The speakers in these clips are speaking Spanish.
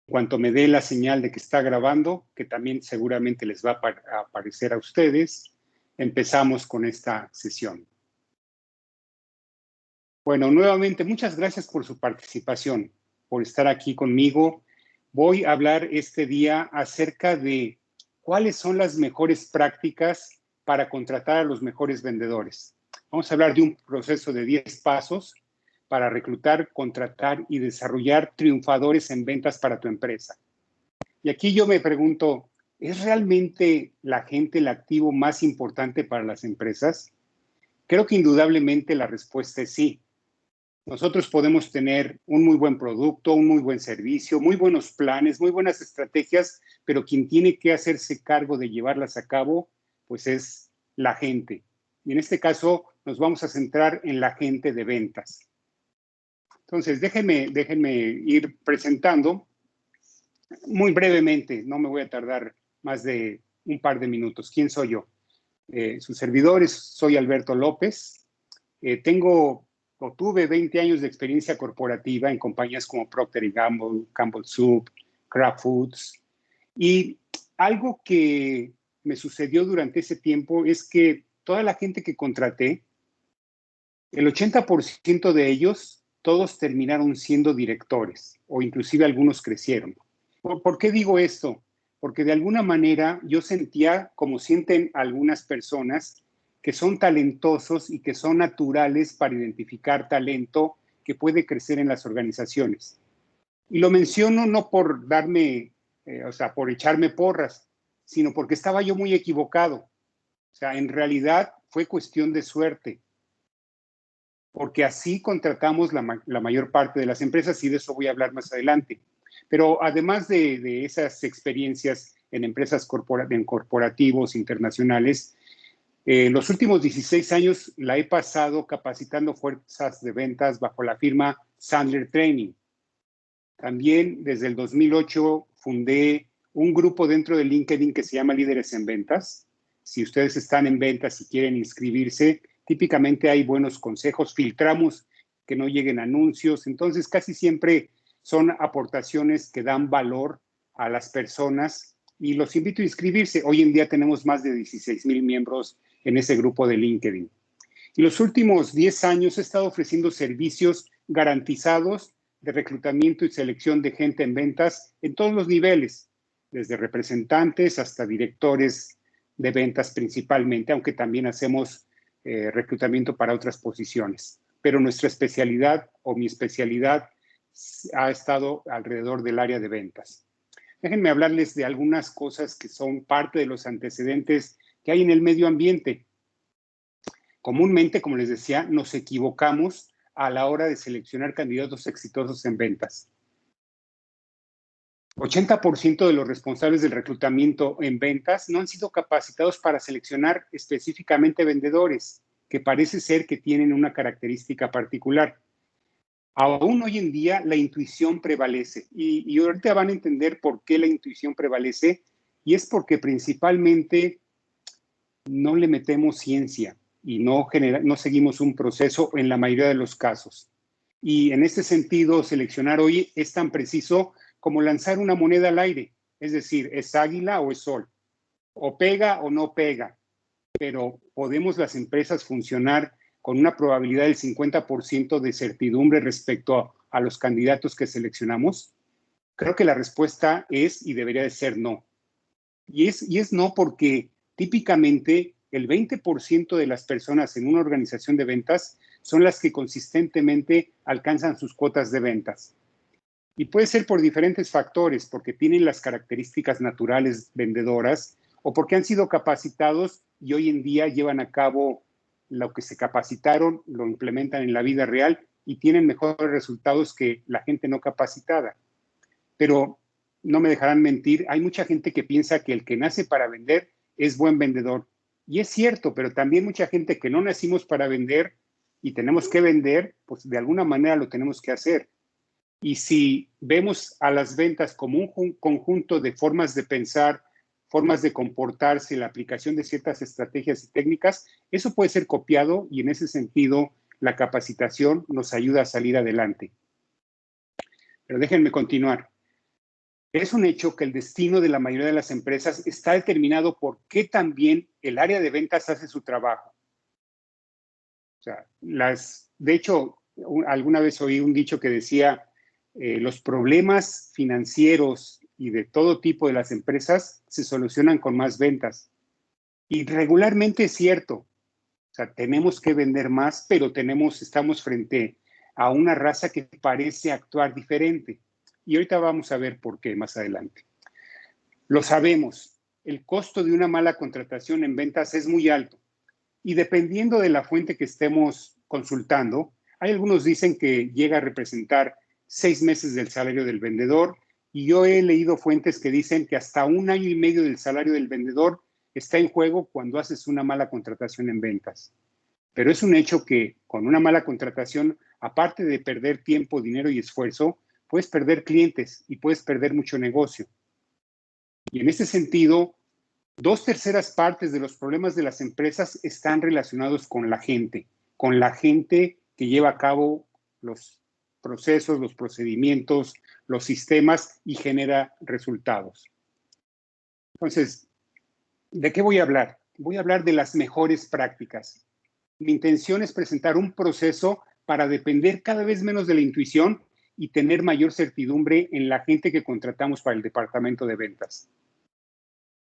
cuanto me dé la señal de que está grabando, que también seguramente les va a aparecer a ustedes, empezamos con esta sesión. Bueno, nuevamente, muchas gracias por su participación, por estar aquí conmigo. Voy a hablar este día acerca de cuáles son las mejores prácticas para contratar a los mejores vendedores. Vamos a hablar de un proceso de 10 pasos para reclutar, contratar y desarrollar triunfadores en ventas para tu empresa. Y aquí yo me pregunto, ¿es realmente la gente el activo más importante para las empresas? Creo que indudablemente la respuesta es sí. Nosotros podemos tener un muy buen producto, un muy buen servicio, muy buenos planes, muy buenas estrategias, pero quien tiene que hacerse cargo de llevarlas a cabo, pues es la gente. Y en este caso nos vamos a centrar en la gente de ventas. Entonces, déjenme ir presentando muy brevemente, no me voy a tardar más de un par de minutos. ¿Quién soy yo? Sus servidores, soy Alberto López. Tuve 20 años de experiencia corporativa en compañías como Procter & Gamble, Campbell Soup, Kraft Foods. Y algo que me sucedió durante ese tiempo es que toda la gente que contraté, el 80% de ellos, todos terminaron siendo directores o inclusive algunos crecieron. ¿Por qué digo esto? Porque de alguna manera yo sentía, como sienten algunas personas, que son talentosos y que son naturales para identificar talento que puede crecer en las organizaciones. Y lo menciono no por por echarme porras, sino porque estaba yo muy equivocado. O sea, en realidad fue cuestión de suerte, porque así contratamos la mayor parte de las empresas y de eso voy a hablar más adelante. Pero además de esas experiencias en empresas corporativos internacionales, los últimos 16 años la he pasado capacitando fuerzas de ventas bajo la firma Sandler Training. También desde el 2008 fundé un grupo dentro de LinkedIn que se llama Líderes en Ventas. Si ustedes están en ventas y quieren inscribirse, típicamente hay buenos consejos, filtramos que no lleguen anuncios, entonces casi siempre son aportaciones que dan valor a las personas y los invito a inscribirse. Hoy en día tenemos más de 16,000 miembros en ese grupo de LinkedIn. Y los últimos 10 años he estado ofreciendo servicios garantizados de reclutamiento y selección de gente en ventas en todos los niveles, desde representantes hasta directores de ventas principalmente, aunque también hacemos reclutamiento para otras posiciones. Pero nuestra especialidad o mi especialidad ha estado alrededor del área de ventas. Déjenme hablarles de algunas cosas que son parte de los antecedentes que hay en el medio ambiente. Comúnmente, como les decía, nos equivocamos a la hora de seleccionar candidatos exitosos en ventas. 80% de los responsables del reclutamiento en ventas no han sido capacitados para seleccionar específicamente vendedores, que parece ser que tienen una característica particular. Aún hoy en día la intuición prevalece y ahorita van a entender por qué la intuición prevalece y es porque principalmente no le metemos ciencia y no seguimos un proceso en la mayoría de los casos. Y en este sentido, seleccionar hoy es tan preciso como lanzar una moneda al aire, es decir, es águila o es sol, o pega o no pega, pero ¿podemos las empresas funcionar con una probabilidad del 50% de certidumbre respecto a los candidatos que seleccionamos? Creo que la respuesta es y debería de ser no. Y es no porque típicamente el 20% de las personas en una organización de ventas son las que consistentemente alcanzan sus cuotas de ventas. Y puede ser por diferentes factores, porque tienen las características naturales vendedoras o porque han sido capacitados y hoy en día llevan a cabo lo que se capacitaron, lo implementan en la vida real y tienen mejores resultados que la gente no capacitada. Pero no me dejarán mentir, hay mucha gente que piensa que el que nace para vender es buen vendedor. Y es cierto, pero también mucha gente que no nacimos para vender y tenemos que vender, pues de alguna manera lo tenemos que hacer. Y si vemos a las ventas como un conjunto de formas de pensar, formas de comportarse, la aplicación de ciertas estrategias y técnicas, eso puede ser copiado y en ese sentido la capacitación nos ayuda a salir adelante. Pero déjenme continuar. Es un hecho que el destino de la mayoría de las empresas está determinado por qué también el área de ventas hace su trabajo. O sea, de hecho, alguna vez oí un dicho que decía, los problemas financieros y de todo tipo de las empresas se solucionan con más ventas. Y regularmente es cierto. O sea, tenemos que vender más, pero estamos frente a una raza que parece actuar diferente. Y ahorita vamos a ver por qué más adelante. Lo sabemos, el costo de una mala contratación en ventas es muy alto. Y dependiendo de la fuente que estemos consultando, hay algunos dicen que llega a representar 6 meses del salario del vendedor, y yo he leído fuentes que dicen que hasta 1 año y medio del salario del vendedor está en juego cuando haces una mala contratación en ventas. Pero es un hecho que con una mala contratación, aparte de perder tiempo, dinero y esfuerzo, puedes perder clientes y puedes perder mucho negocio. Y en ese sentido, 2/3 de los problemas de las empresas están relacionados con la gente que lleva a cabo los procesos, los procedimientos, los sistemas y genera resultados. Entonces, ¿de qué voy a hablar? Voy a hablar de las mejores prácticas. Mi intención es presentar un proceso para depender cada vez menos de la intuición y tener mayor certidumbre en la gente que contratamos para el departamento de ventas.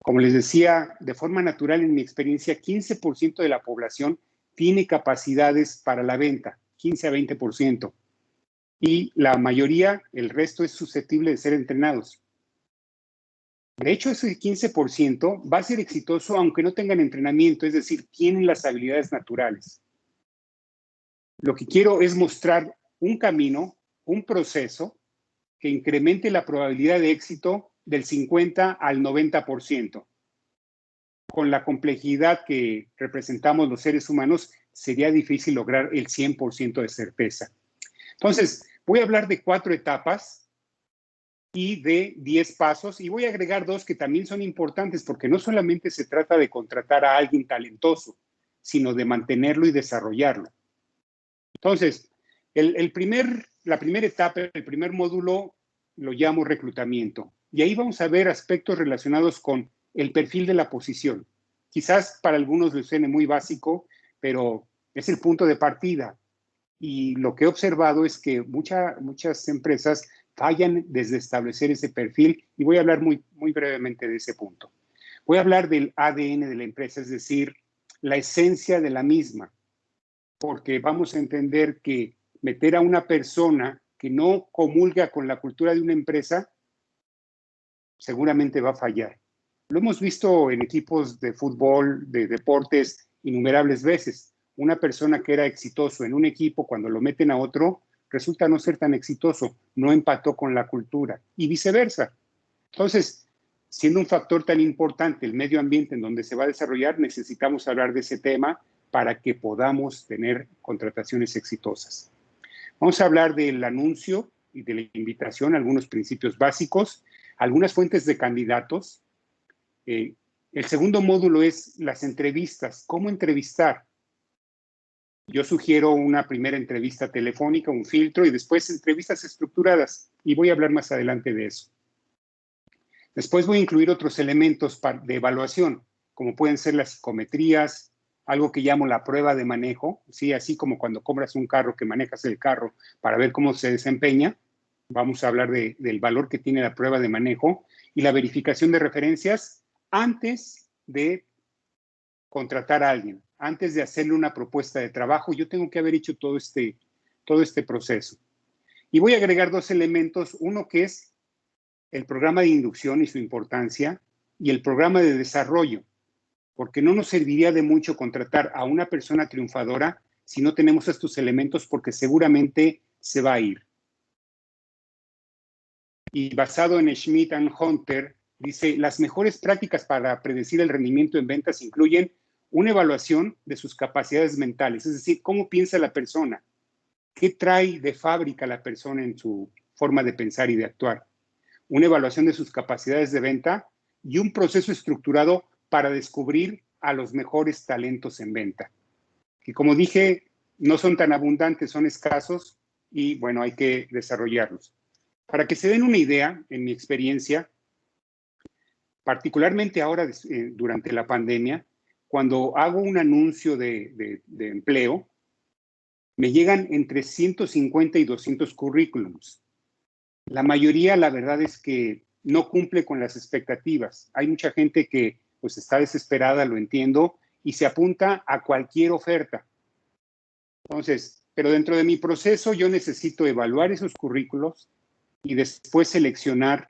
Como les decía, de forma natural, en mi experiencia, 15% de la población tiene capacidades para la venta, 15 a 20%. Y la mayoría, el resto, es susceptible de ser entrenados. De hecho, ese 15% va a ser exitoso aunque no tengan entrenamiento, es decir, tienen las habilidades naturales. Lo que quiero es mostrar un camino, un proceso que incremente la probabilidad de éxito del 50 al 90%. Con la complejidad que representamos los seres humanos, sería difícil lograr el 100% de certeza. Entonces, voy a hablar de 4 etapas y de 10 pasos, y voy a agregar 2 que también son importantes, porque no solamente se trata de contratar a alguien talentoso, sino de mantenerlo y desarrollarlo. Entonces, la primera etapa, el primer módulo, lo llamo reclutamiento. Y ahí vamos a ver aspectos relacionados con el perfil de la posición. Quizás para algunos les suene muy básico, pero es el punto de partida. Y lo que he observado es que muchas empresas fallan desde establecer ese perfil, y voy a hablar muy brevemente de ese punto. Voy a hablar del ADN de la empresa, es decir, la esencia de la misma, porque vamos a entender que meter a una persona que no comulga con la cultura de una empresa seguramente va a fallar. Lo hemos visto en equipos de fútbol, de deportes, innumerables veces. Una persona que era exitoso en un equipo, cuando lo meten a otro, resulta no ser tan exitoso, no empató con la cultura y viceversa. Entonces, siendo un factor tan importante el medio ambiente en donde se va a desarrollar, necesitamos hablar de ese tema para que podamos tener contrataciones exitosas. Vamos a hablar del anuncio y de la invitación, algunos principios básicos, algunas fuentes de candidatos. El segundo módulo es las entrevistas. ¿Cómo entrevistar? Yo sugiero una primera entrevista telefónica, un filtro, y después entrevistas estructuradas. Y voy a hablar más adelante de eso. Después voy a incluir otros elementos de evaluación, como pueden ser las psicometrías, algo que llamo la prueba de manejo, ¿sí? Así como cuando compras un carro, que manejas el carro para ver cómo se desempeña. Vamos a hablar del valor que tiene la prueba de manejo y la verificación de referencias antes de contratar a alguien, antes de hacerle una propuesta de trabajo. Yo tengo que haber hecho todo este proceso. Y voy a agregar 2 elementos, uno que es el programa de inducción y su importancia, y el programa de desarrollo, porque no nos serviría de mucho contratar a una persona triunfadora si no tenemos estos elementos, porque seguramente se va a ir. Y basado en Schmidt and Hunter, dice, las mejores prácticas para predecir el rendimiento en ventas incluyen una evaluación de sus capacidades mentales, es decir, cómo piensa la persona, qué trae de fábrica la persona en su forma de pensar y de actuar, una evaluación de sus capacidades de venta y un proceso estructurado para descubrir a los mejores talentos en venta, que como dije, no son tan abundantes, son escasos y bueno, hay que desarrollarlos. Para que se den una idea, en mi experiencia, particularmente ahora durante la pandemia, cuando hago un anuncio de empleo, me llegan entre 150 y 200 currículums. La mayoría, la verdad es que no cumple con las expectativas. Hay mucha gente que pues está desesperada, lo entiendo, y se apunta a cualquier oferta. Entonces, pero dentro de mi proceso yo necesito evaluar esos currículos y después seleccionar.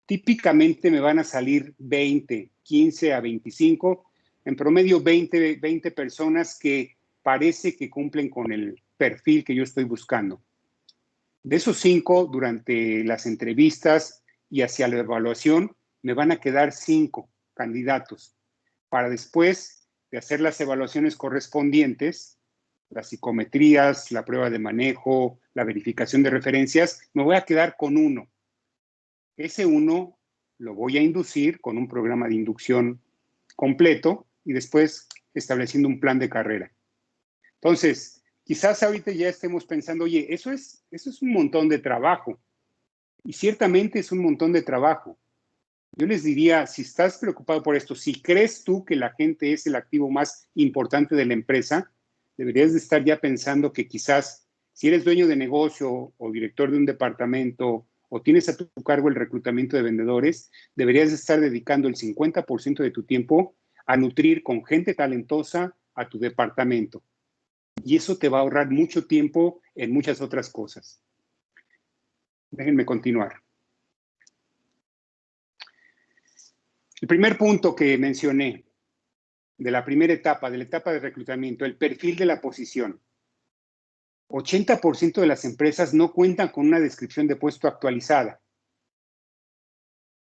Típicamente me van a salir 20, 15 a 25, en promedio 20 personas que parece que cumplen con el perfil que yo estoy buscando. De esos 5, durante las entrevistas y hacia la evaluación, me van a quedar 5 candidatos para después de hacer las evaluaciones correspondientes, las psicometrías, la prueba de manejo, la verificación de referencias, me voy a quedar con 1. Ese 1 lo voy a inducir con un programa de inducción completo y después estableciendo un plan de carrera. Entonces, quizás ahorita ya estemos pensando, oye, eso es un montón de trabajo. Y ciertamente es un montón de trabajo. Yo les diría, si estás preocupado por esto, si crees tú que la gente es el activo más importante de la empresa, deberías de estar ya pensando que quizás si eres dueño de negocio o director de un departamento o tienes a tu cargo el reclutamiento de vendedores, deberías de estar dedicando el 50% de tu tiempo a nutrir con gente talentosa a tu departamento. Y eso te va a ahorrar mucho tiempo en muchas otras cosas. Déjenme continuar. El primer punto que mencioné de la primera etapa, de la etapa de reclutamiento, el perfil de la posición. 80% de las empresas no cuentan con una descripción de puesto actualizada.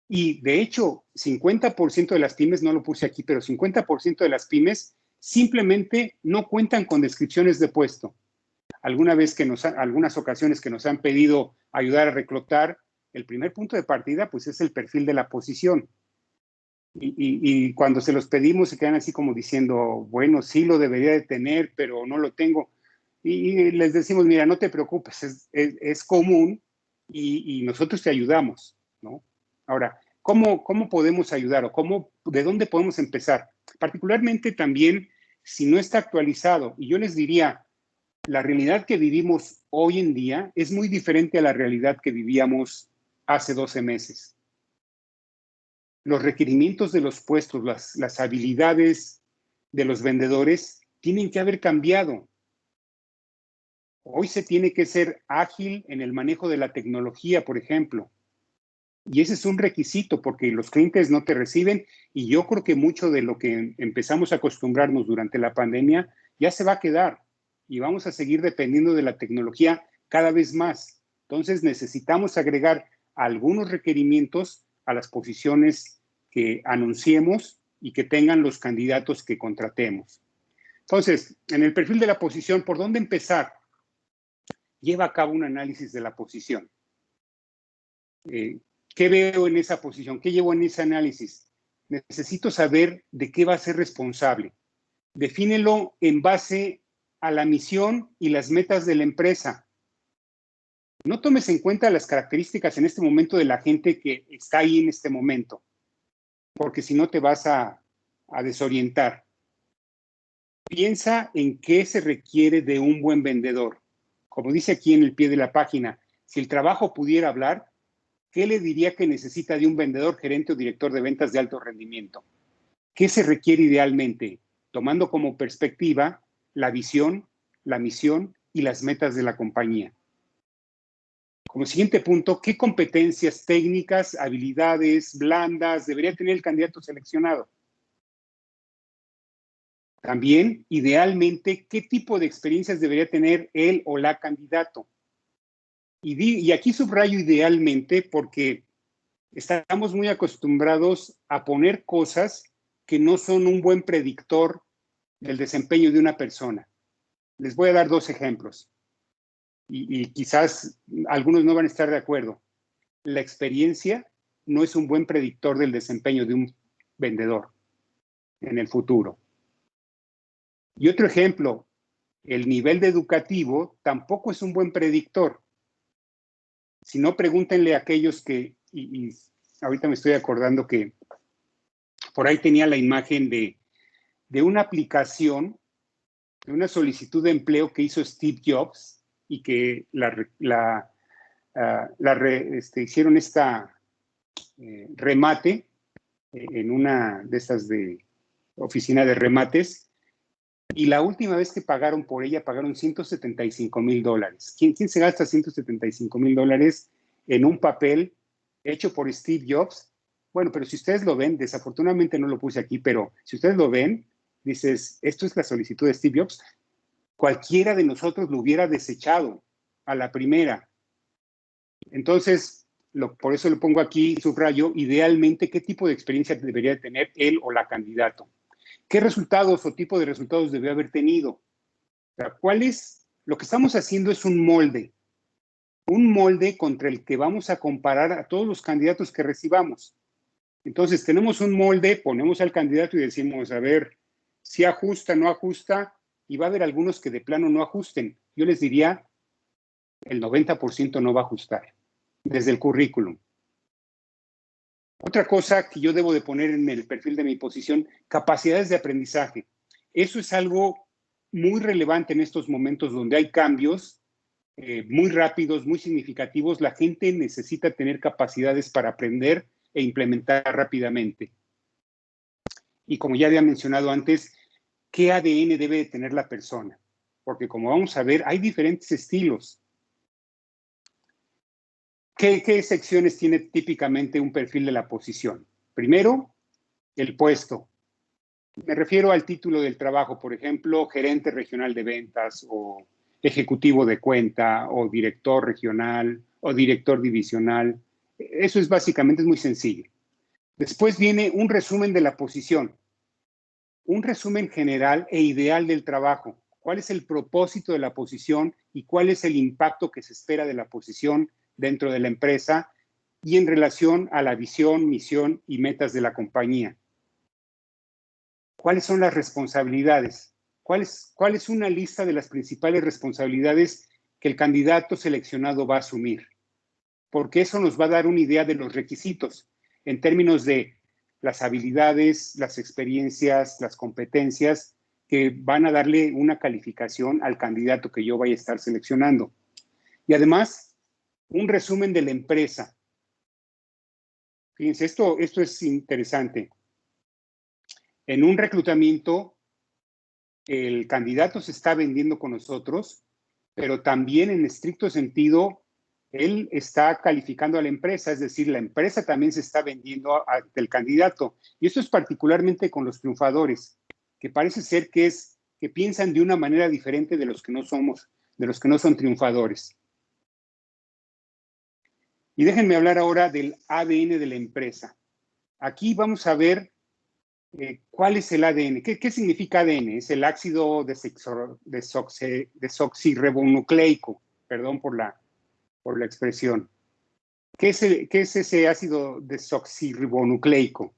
Y de hecho, 50% de las pymes, no lo puse aquí, pero 50% de las pymes simplemente no cuentan con descripciones de puesto. Algunas ocasiones que nos han pedido ayudar a reclutar, el primer punto de partida pues es el perfil de la posición. Y cuando se los pedimos se quedan así como diciendo, bueno, sí lo debería de tener, pero no lo tengo. Y les decimos, mira, no te preocupes, es común y nosotros te ayudamos, ¿no? Ahora, ¿cómo podemos ayudar o de dónde podemos empezar? Particularmente también si no está actualizado. Y yo les diría, la realidad que vivimos hoy en día es muy diferente a la realidad que vivíamos hace 12 meses. Los requerimientos de los puestos, las habilidades de los vendedores tienen que haber cambiado. Hoy se tiene que ser ágil en el manejo de la tecnología, por ejemplo. Y ese es un requisito porque los clientes no te reciben y yo creo que mucho de lo que empezamos a acostumbrarnos durante la pandemia ya se va a quedar y vamos a seguir dependiendo de la tecnología cada vez más. Entonces necesitamos agregar algunos requerimientos a las posiciones que anunciemos y que tengan los candidatos que contratemos. Entonces, en el perfil de la posición, ¿por dónde empezar? Lleva a cabo un análisis de la posición. ¿Qué veo en esa posición? ¿Qué llevo en ese análisis? Necesito saber de qué va a ser responsable. Defínelo en base a la misión y las metas de la empresa. No tomes en cuenta las características en este momento de la gente que está ahí en este momento, porque si no te vas a desorientar. Piensa en qué se requiere de un buen vendedor. Como dice aquí en el pie de la página, si el trabajo pudiera hablar, ¿qué le diría que necesita de un vendedor, gerente o director de ventas de alto rendimiento? ¿Qué se requiere idealmente? Tomando como perspectiva la visión, la misión y las metas de la compañía. Como siguiente punto, ¿qué competencias técnicas, habilidades blandas debería tener el candidato seleccionado? También, idealmente, ¿qué tipo de experiencias debería tener él o la candidato? Y aquí subrayo idealmente porque estamos muy acostumbrados a poner cosas que no son un buen predictor del desempeño de una persona. Les voy a dar 2 ejemplos y quizás algunos no van a estar de acuerdo. La experiencia no es un buen predictor del desempeño de un vendedor en el futuro. Y otro ejemplo, el nivel educativo tampoco es un buen predictor. Si no, pregúntenle a aquellos que, y ahorita me estoy acordando que por ahí tenía la imagen de una aplicación, de una solicitud de empleo que hizo Steve Jobs y que hicieron esta remate en una de estas de oficina de remates, y la última vez que pagaron por ella, pagaron $175,000. ¿Quién se gasta $175,000 en un papel hecho por Steve Jobs? Bueno, pero si ustedes lo ven, desafortunadamente no lo puse aquí, pero si ustedes lo ven, dices, esto es la solicitud de Steve Jobs, cualquiera de nosotros lo hubiera desechado a la primera. Entonces, por eso lo pongo aquí, subrayo, idealmente, ¿qué tipo de experiencia debería tener él o la candidato? ¿Qué resultados o tipo de resultados debe haber tenido? O sea, ¿cuál es? Lo que estamos haciendo es un molde contra el que vamos a comparar a todos los candidatos que recibamos. Entonces, tenemos un molde, ponemos al candidato y decimos, a ver, si ajusta, no ajusta, y va a haber algunos que de plano no ajusten. Yo les diría, el 90% no va a ajustar, desde el currículum. Otra cosa que yo debo de poner en el perfil de mi posición, capacidades de aprendizaje. Eso es algo muy relevante en estos momentos donde hay cambios muy rápidos, muy significativos. La gente necesita tener capacidades para aprender e implementar rápidamente. Y como ya había mencionado antes, ¿qué ADN debe de tener la persona? Porque como vamos a ver, hay diferentes estilos. ¿Qué secciones tiene típicamente un perfil de la posición? Primero, el puesto. Me refiero al título del trabajo, por ejemplo, gerente regional de ventas o ejecutivo de cuenta o director regional o director divisional. Eso es básicamente, es muy sencillo. Después viene un resumen de la posición, un resumen general e ideal del trabajo. ¿Cuál es el propósito de la posición y cuál es el impacto que se espera de la posición dentro de la empresa y en relación a la visión, misión y metas de la compañía? ¿Cuáles son las responsabilidades? ¿Cuál es una lista de las principales responsabilidades que el candidato seleccionado va a asumir? Porque eso nos va a dar una idea de los requisitos en términos de las habilidades, las experiencias, las competencias que van a darle una calificación al candidato que yo vaya a estar seleccionando. Y además, un resumen de la empresa. Fíjense, esto es interesante. En un reclutamiento, el candidato se está vendiendo con nosotros, pero también en estricto sentido, él está calificando a la empresa, es decir, la empresa también se está vendiendo ante el candidato. Y esto es particularmente con los triunfadores, que parece ser que piensan de una manera diferente de los que no son triunfadores. Y déjenme hablar ahora del ADN de la empresa. Aquí vamos a ver ¿cuál es el ADN? ¿Qué significa ADN? Es el ácido desoxirribonucleico, perdón por la expresión. ¿Qué es ese ácido desoxirribonucleico?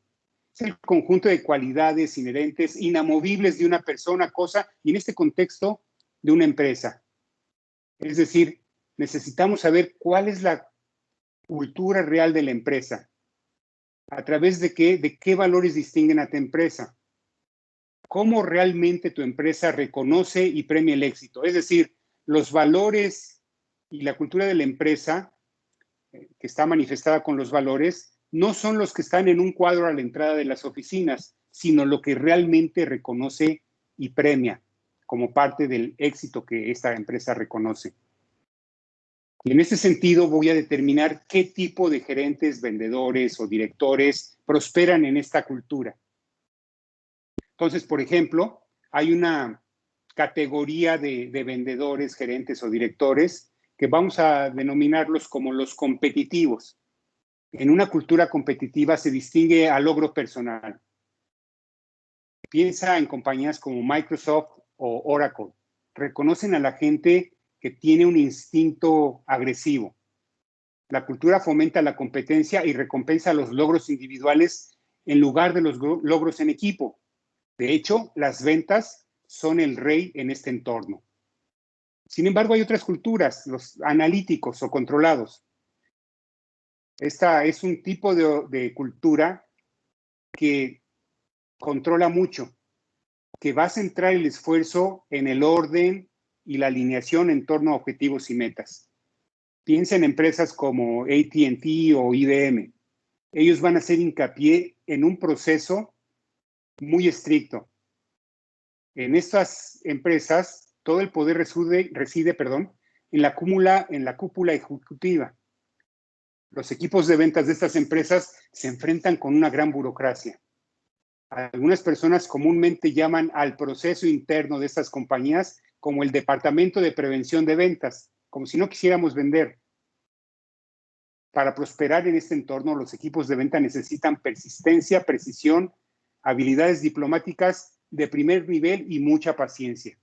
Es el conjunto de cualidades inherentes, inamovibles de una persona, cosa, y en este contexto, de una empresa. Es decir, necesitamos saber cuál es la cultura real de la empresa. ¿A través de qué valores distinguen a tu empresa? ¿Cómo realmente tu empresa reconoce y premia el éxito? Es decir, los valores y la cultura de la empresa, que está manifestada con los valores, no son los que están en un cuadro a la entrada de las oficinas, sino lo que realmente reconoce y premia como parte del éxito que esta empresa reconoce. Y en ese sentido voy a determinar qué tipo de gerentes, vendedores o directores prosperan en esta cultura. Entonces, por ejemplo, hay una categoría de vendedores, gerentes o directores que vamos a denominarlos como los competitivos. En una cultura competitiva se distingue al logro personal. Piensa en compañías como Microsoft o Oracle. Reconocen a la gente que tiene un instinto agresivo. La cultura fomenta la competencia y recompensa los logros individuales en lugar de los logros en equipo. De hecho, las ventas son el rey en este entorno. Sin embargo, hay otras culturas, los analíticos o controlados. Esta es un tipo de cultura que controla mucho, que va a centrar el esfuerzo en el orden y la alineación en torno a objetivos y metas. Piensa en empresas como AT&T o IBM. Ellos van a hacer hincapié en un proceso muy estricto. En estas empresas, todo el poder reside en la cúpula ejecutiva. Los equipos de ventas de estas empresas se enfrentan con una gran burocracia. Algunas personas comúnmente llaman al proceso interno de estas compañías como el departamento de prevención de ventas, como si no quisiéramos vender. Para prosperar en este entorno, los equipos de venta necesitan persistencia, precisión, habilidades diplomáticas de primer nivel y mucha paciencia.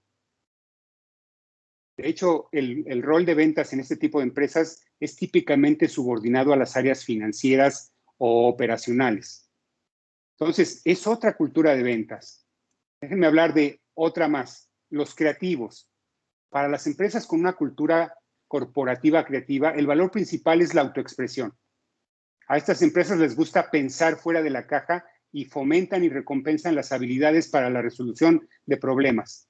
De hecho, el rol de ventas en este tipo de empresas es típicamente subordinado a las áreas financieras o operacionales. Entonces, es otra cultura de ventas. Déjenme hablar de otra más, los creativos. Para las empresas con una cultura corporativa creativa, el valor principal es la autoexpresión. A estas empresas les gusta pensar fuera de la caja y fomentan y recompensan las habilidades para la resolución de problemas.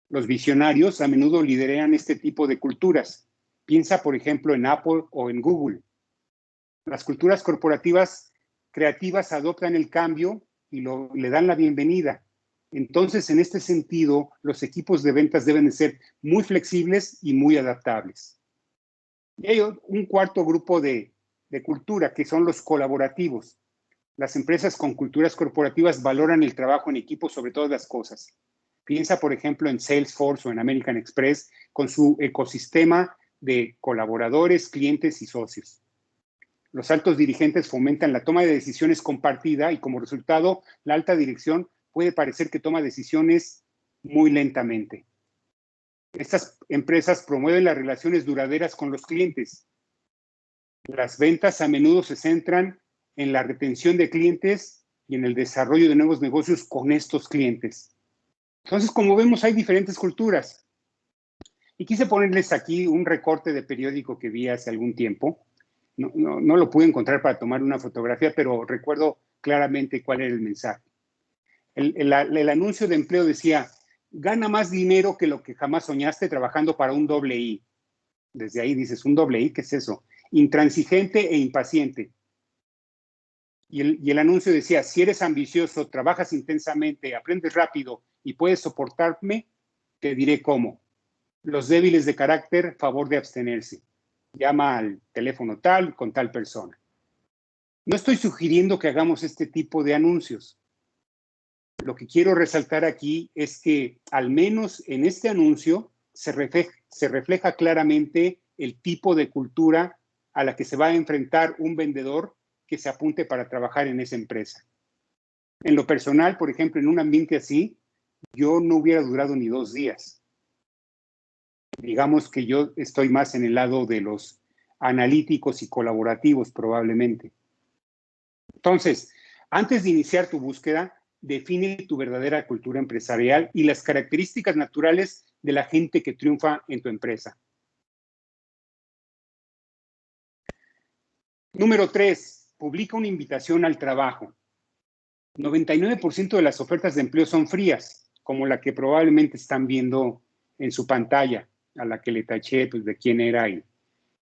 Los visionarios a menudo lideran este tipo de culturas. Piensa, por ejemplo, en Apple o en Google. Las culturas corporativas creativas adoptan el cambio y le dan la bienvenida. Entonces, en este sentido, los equipos de ventas deben de ser muy flexibles y muy adaptables. Y hay un cuarto grupo de cultura, que son los colaborativos. Las empresas con culturas corporativas valoran el trabajo en equipo sobre todas las cosas. Piensa, por ejemplo, en Salesforce o en American Express, con su ecosistema de colaboradores, clientes y socios. Los altos dirigentes fomentan la toma de decisiones compartida y como resultado, la alta dirección puede parecer que toma decisiones muy lentamente. Estas empresas promueven las relaciones duraderas con los clientes. Las ventas a menudo se centran en la retención de clientes y en el desarrollo de nuevos negocios con estos clientes. Entonces, como vemos, hay diferentes culturas. Y quise ponerles aquí un recorte de periódico que vi hace algún tiempo. No lo pude encontrar para tomar una fotografía, pero recuerdo claramente cuál era el mensaje. El anuncio de empleo decía, gana más dinero que lo que jamás soñaste trabajando para un doble I. Desde ahí dices, ¿un doble I? ¿Qué es eso? Intransigente e impaciente. Y el anuncio decía, si eres ambicioso, trabajas intensamente, aprendes rápido y puedes soportarme, te diré cómo. Los débiles de carácter, favor de abstenerse. Llama al teléfono tal con tal persona. No estoy sugiriendo que hagamos este tipo de anuncios. Lo que quiero resaltar aquí es que al menos en este anuncio se refleja claramente el tipo de cultura a la que se va a enfrentar un vendedor que se apunte para trabajar en esa empresa. En lo personal, por ejemplo, en un ambiente así, yo no hubiera durado ni 2 días. Digamos que yo estoy más en el lado de los analíticos y colaborativos probablemente. Entonces, antes de iniciar tu búsqueda, define tu verdadera cultura empresarial y las características naturales de la gente que triunfa en tu empresa. Número 3, publica una invitación al trabajo. 99% de las ofertas de empleo son frías, como la que probablemente están viendo en su pantalla, a la que le taché pues, de quién era y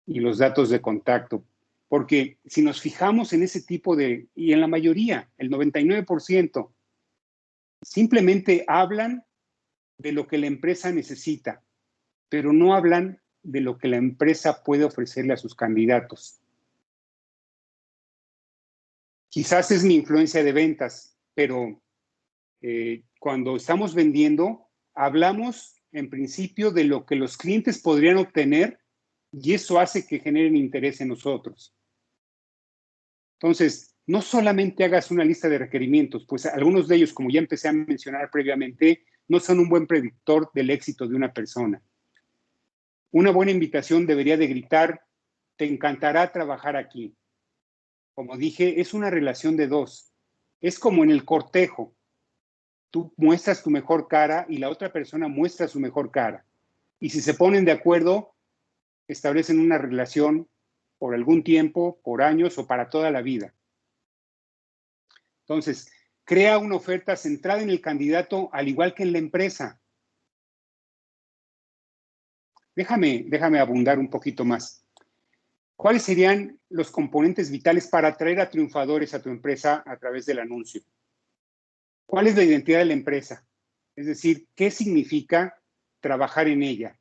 los datos de contacto. Porque si nos fijamos en ese tipo y en la mayoría, el 99%, simplemente hablan de lo que la empresa necesita, pero no hablan de lo que la empresa puede ofrecerle a sus candidatos. Quizás es mi influencia de ventas, pero cuando estamos vendiendo, hablamos en principio de lo que los clientes podrían obtener y eso hace que generen interés en nosotros. Entonces, no solamente hagas una lista de requerimientos, pues algunos de ellos, como ya empecé a mencionar previamente, no son un buen predictor del éxito de una persona. Una buena invitación debería de gritar, te encantará trabajar aquí. Como dije, es una relación de dos. Es como en el cortejo. Tú muestras tu mejor cara y la otra persona muestra su mejor cara. Y si se ponen de acuerdo, establecen una relación por algún tiempo, por años o para toda la vida. Entonces, crea una oferta centrada en el candidato, al igual que en la empresa. Déjame abundar un poquito más. ¿Cuáles serían los componentes vitales para atraer a triunfadores a tu empresa a través del anuncio? ¿Cuál es la identidad de la empresa? Es decir, ¿qué significa trabajar en ella?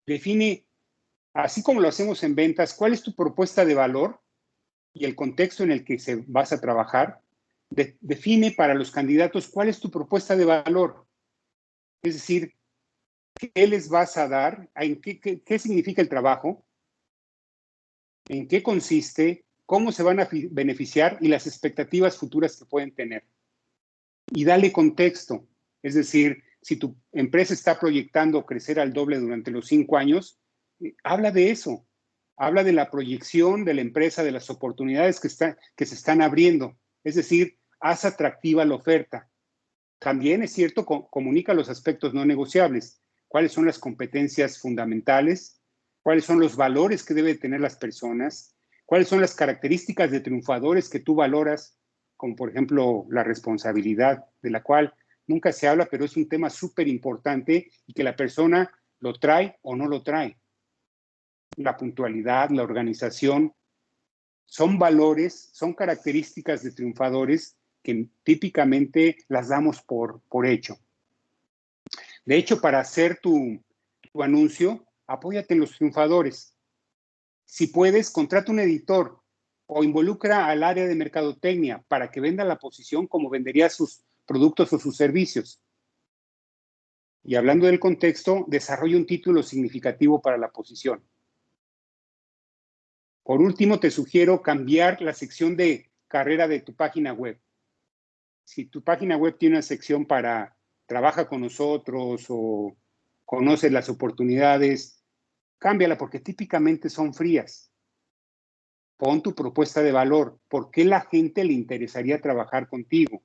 Define, así como lo hacemos en ventas, cuál es tu propuesta de valor y el contexto en el que vas a trabajar. Define para los candidatos cuál es tu propuesta de valor. Es decir, ¿qué les vas a dar? ¿Qué significa el trabajo? ¿En qué consiste? ¿Cómo se van a beneficiar? Y las expectativas futuras que pueden tener. Y dale contexto. Es decir, si tu empresa está proyectando crecer al doble durante los 5 años, habla de eso. Habla de la proyección de la empresa, de las oportunidades que se están abriendo. Es decir, haz atractiva la oferta. También es cierto, comunica los aspectos no negociables. ¿Cuáles son las competencias fundamentales? ¿Cuáles son los valores que deben tener las personas? ¿Cuáles son las características de triunfadores que tú valoras? Como por ejemplo la responsabilidad, de la cual nunca se habla, pero es un tema súper importante y que la persona lo trae o no lo trae. La puntualidad, la organización, son valores, son características de triunfadores que típicamente las damos por hecho. De hecho, para hacer tu anuncio, apóyate en los triunfadores. Si puedes, contrata un editor o involucra al área de mercadotecnia para que venda la posición como vendería sus productos o sus servicios. Y hablando del contexto, desarrolla un título significativo para la posición. Por último, te sugiero cambiar la sección de carrera de tu página web. Si tu página web tiene una sección para trabaja con nosotros o conoce las oportunidades, cámbiala porque típicamente son frías. Pon tu propuesta de valor. ¿Por qué la gente le interesaría trabajar contigo?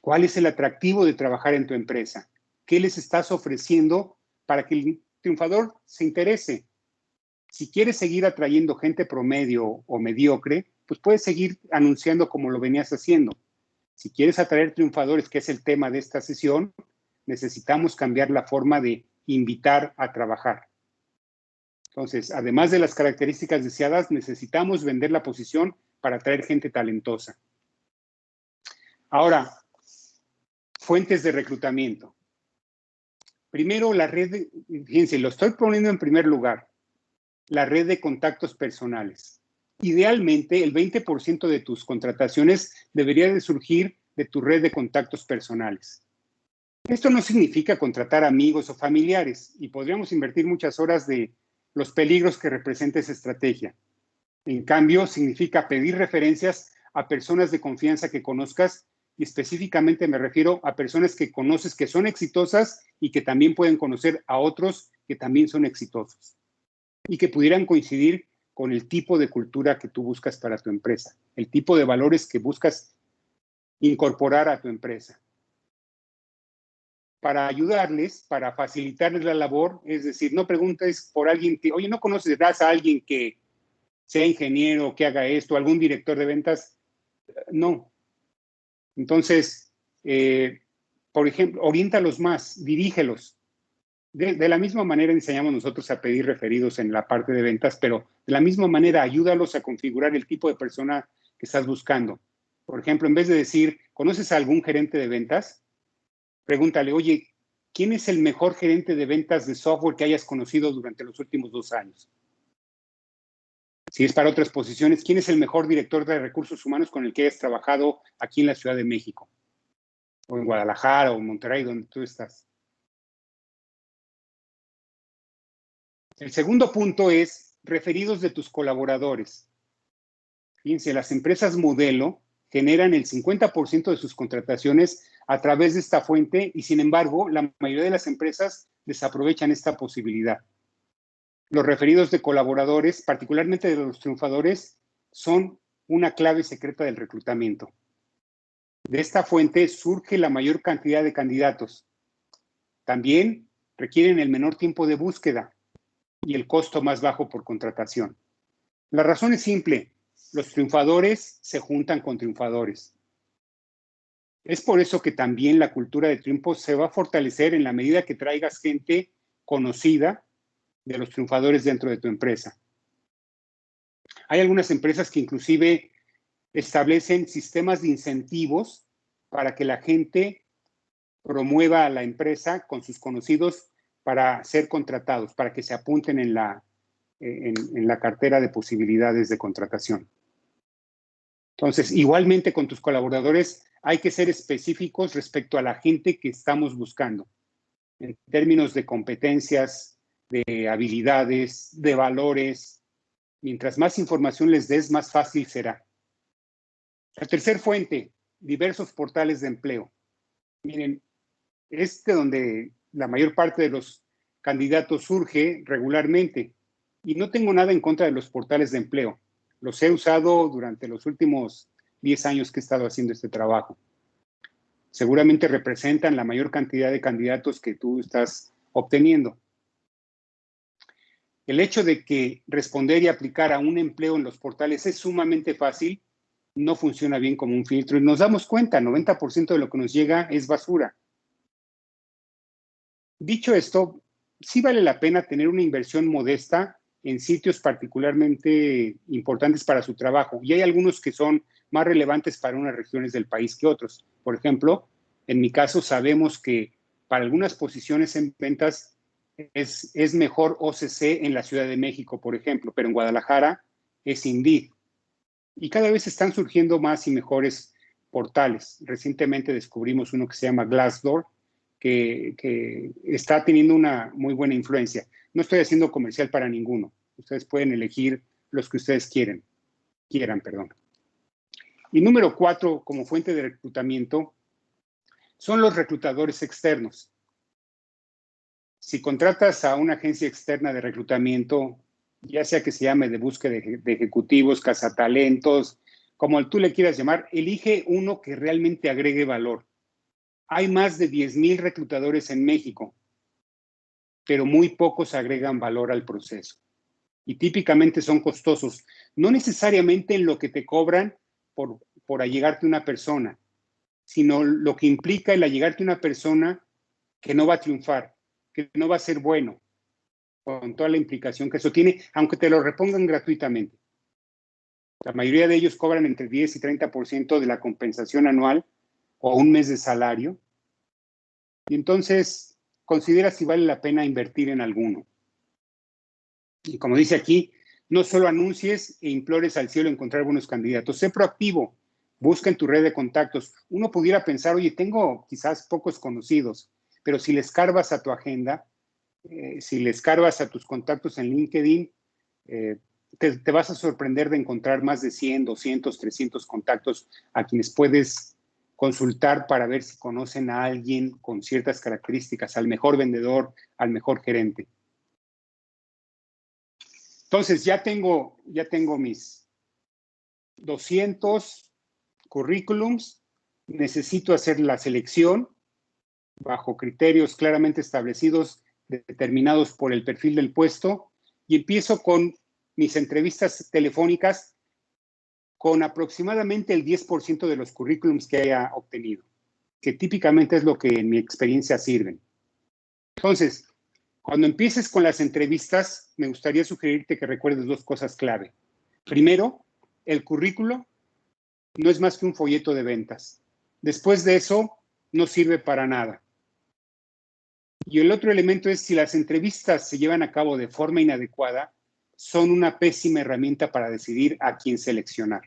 ¿Cuál es el atractivo de trabajar en tu empresa? ¿Qué les estás ofreciendo para que el triunfador se interese? Si quieres seguir atrayendo gente promedio o mediocre, pues puedes seguir anunciando como lo venías haciendo. Si quieres atraer triunfadores, que es el tema de esta sesión, necesitamos cambiar la forma de invitar a trabajar. Entonces, además de las características deseadas, necesitamos vender la posición para atraer gente talentosa. Ahora, fuentes de reclutamiento. Primero, la red, fíjense, lo estoy poniendo en primer lugar, la red de contactos personales. Idealmente, el 20% de tus contrataciones debería de surgir de tu red de contactos personales. Esto no significa contratar amigos o familiares y podríamos invertir muchas horas de los peligros que representa esa estrategia. En cambio, significa pedir referencias a personas de confianza que conozcas y específicamente me refiero a personas que conoces que son exitosas y que también pueden conocer a otros que también son exitosos y que pudieran coincidir con el tipo de cultura que tú buscas para tu empresa, el tipo de valores que buscas incorporar a tu empresa. Para ayudarles, para facilitarles la labor, es decir, no preguntes por alguien que, oye, ¿no conoces a alguien que sea ingeniero, que haga esto, algún director de ventas? No. Entonces, por ejemplo, oriéntalos más, dirígelos. De la misma manera enseñamos nosotros a pedir referidos en la parte de ventas, pero de la misma manera ayúdalos a configurar el tipo de persona que estás buscando. Por ejemplo, en vez de decir, ¿conoces a algún gerente de ventas? Pregúntale, oye, ¿quién es el mejor gerente de ventas de software que hayas conocido durante los últimos 2 años? Si es para otras posiciones, ¿quién es el mejor director de recursos humanos con el que hayas trabajado aquí en la Ciudad de México? O en Guadalajara o en Monterrey, donde tú estás. El segundo punto es referidos de tus colaboradores. Fíjense, las empresas modelo generan el 50% de sus contrataciones a través de esta fuente y, sin embargo, la mayoría de las empresas desaprovechan esta posibilidad. Los referidos de colaboradores, particularmente de los triunfadores, son una clave secreta del reclutamiento. De esta fuente surge la mayor cantidad de candidatos. También requieren el menor tiempo de búsqueda y el costo más bajo por contratación. La razón es simple. Los triunfadores se juntan con triunfadores. Es por eso que también la cultura de triunfo se va a fortalecer en la medida que traigas gente conocida de los triunfadores dentro de tu empresa. Hay algunas empresas que inclusive establecen sistemas de incentivos para que la gente promueva a la empresa con sus conocidos para ser contratados, para que se apunten en la cartera de posibilidades de contratación. Entonces, igualmente con tus colaboradores hay que ser específicos respecto a la gente que estamos buscando, en términos de competencias, de habilidades, de valores. Mientras más información les des, más fácil será. La tercera fuente, diversos portales de empleo. Miren, donde la mayor parte de los candidatos surge regularmente. Y no tengo nada en contra de los portales de empleo. Los he usado durante los últimos 10 años que he estado haciendo este trabajo. Seguramente representan la mayor cantidad de candidatos que tú estás obteniendo. El hecho de que responder y aplicar a un empleo en los portales es sumamente fácil, no funciona bien como un filtro. Y nos damos cuenta, 90% de lo que nos llega es basura. Dicho esto, sí vale la pena tener una inversión modesta en sitios particularmente importantes para su trabajo. Y hay algunos que son más relevantes para unas regiones del país que otros. Por ejemplo, en mi caso sabemos que para algunas posiciones en ventas es mejor OCC en la Ciudad de México, por ejemplo, pero en Guadalajara es Indeed. Y cada vez están surgiendo más y mejores portales. Recientemente descubrimos uno que se llama Glassdoor, que está teniendo una muy buena influencia. No estoy haciendo comercial para ninguno. Ustedes pueden elegir los que ustedes quieran. Y número 4, como fuente de reclutamiento, son los reclutadores externos. Si contratas a una agencia externa de reclutamiento, ya sea que se llame de búsqueda de ejecutivos, cazatalentos, como tú le quieras llamar, elige uno que realmente agregue valor. Hay más de 10,000 reclutadores en México, pero muy pocos agregan valor al proceso. Y típicamente son costosos, no necesariamente en lo que te cobran por allegarte una persona, sino lo que implica el allegarte una persona que no va a triunfar, que no va a ser bueno, con toda la implicación que eso tiene, aunque te lo repongan gratuitamente. La mayoría de ellos cobran entre 10 y 30% de la compensación anual o un mes de salario. Y entonces, considera si vale la pena invertir en alguno. Y como dice aquí, no solo anuncies e implores al cielo encontrar buenos candidatos. Sé proactivo. Busca en tu red de contactos. Uno pudiera pensar, oye, tengo quizás pocos conocidos, pero si le escarbas a tu agenda, si le escarbas a tus contactos en LinkedIn, te vas a sorprender de encontrar más de 100, 200, 300 contactos a quienes puedes consultar para ver si conocen a alguien con ciertas características, al mejor vendedor, al mejor gerente. Entonces, ya tengo mis 200 currículums, necesito hacer la selección bajo criterios claramente establecidos, determinados por el perfil del puesto, y empiezo con mis entrevistas telefónicas con aproximadamente el 10% de los currículums que haya obtenido, que típicamente es lo que en mi experiencia sirven. Entonces, cuando empieces con las entrevistas, me gustaría sugerirte que recuerdes 2 cosas clave. Primero, el currículo no es más que un folleto de ventas. Después de eso, no sirve para nada. Y el otro elemento es si las entrevistas se llevan a cabo de forma inadecuada, son una pésima herramienta para decidir a quién seleccionar.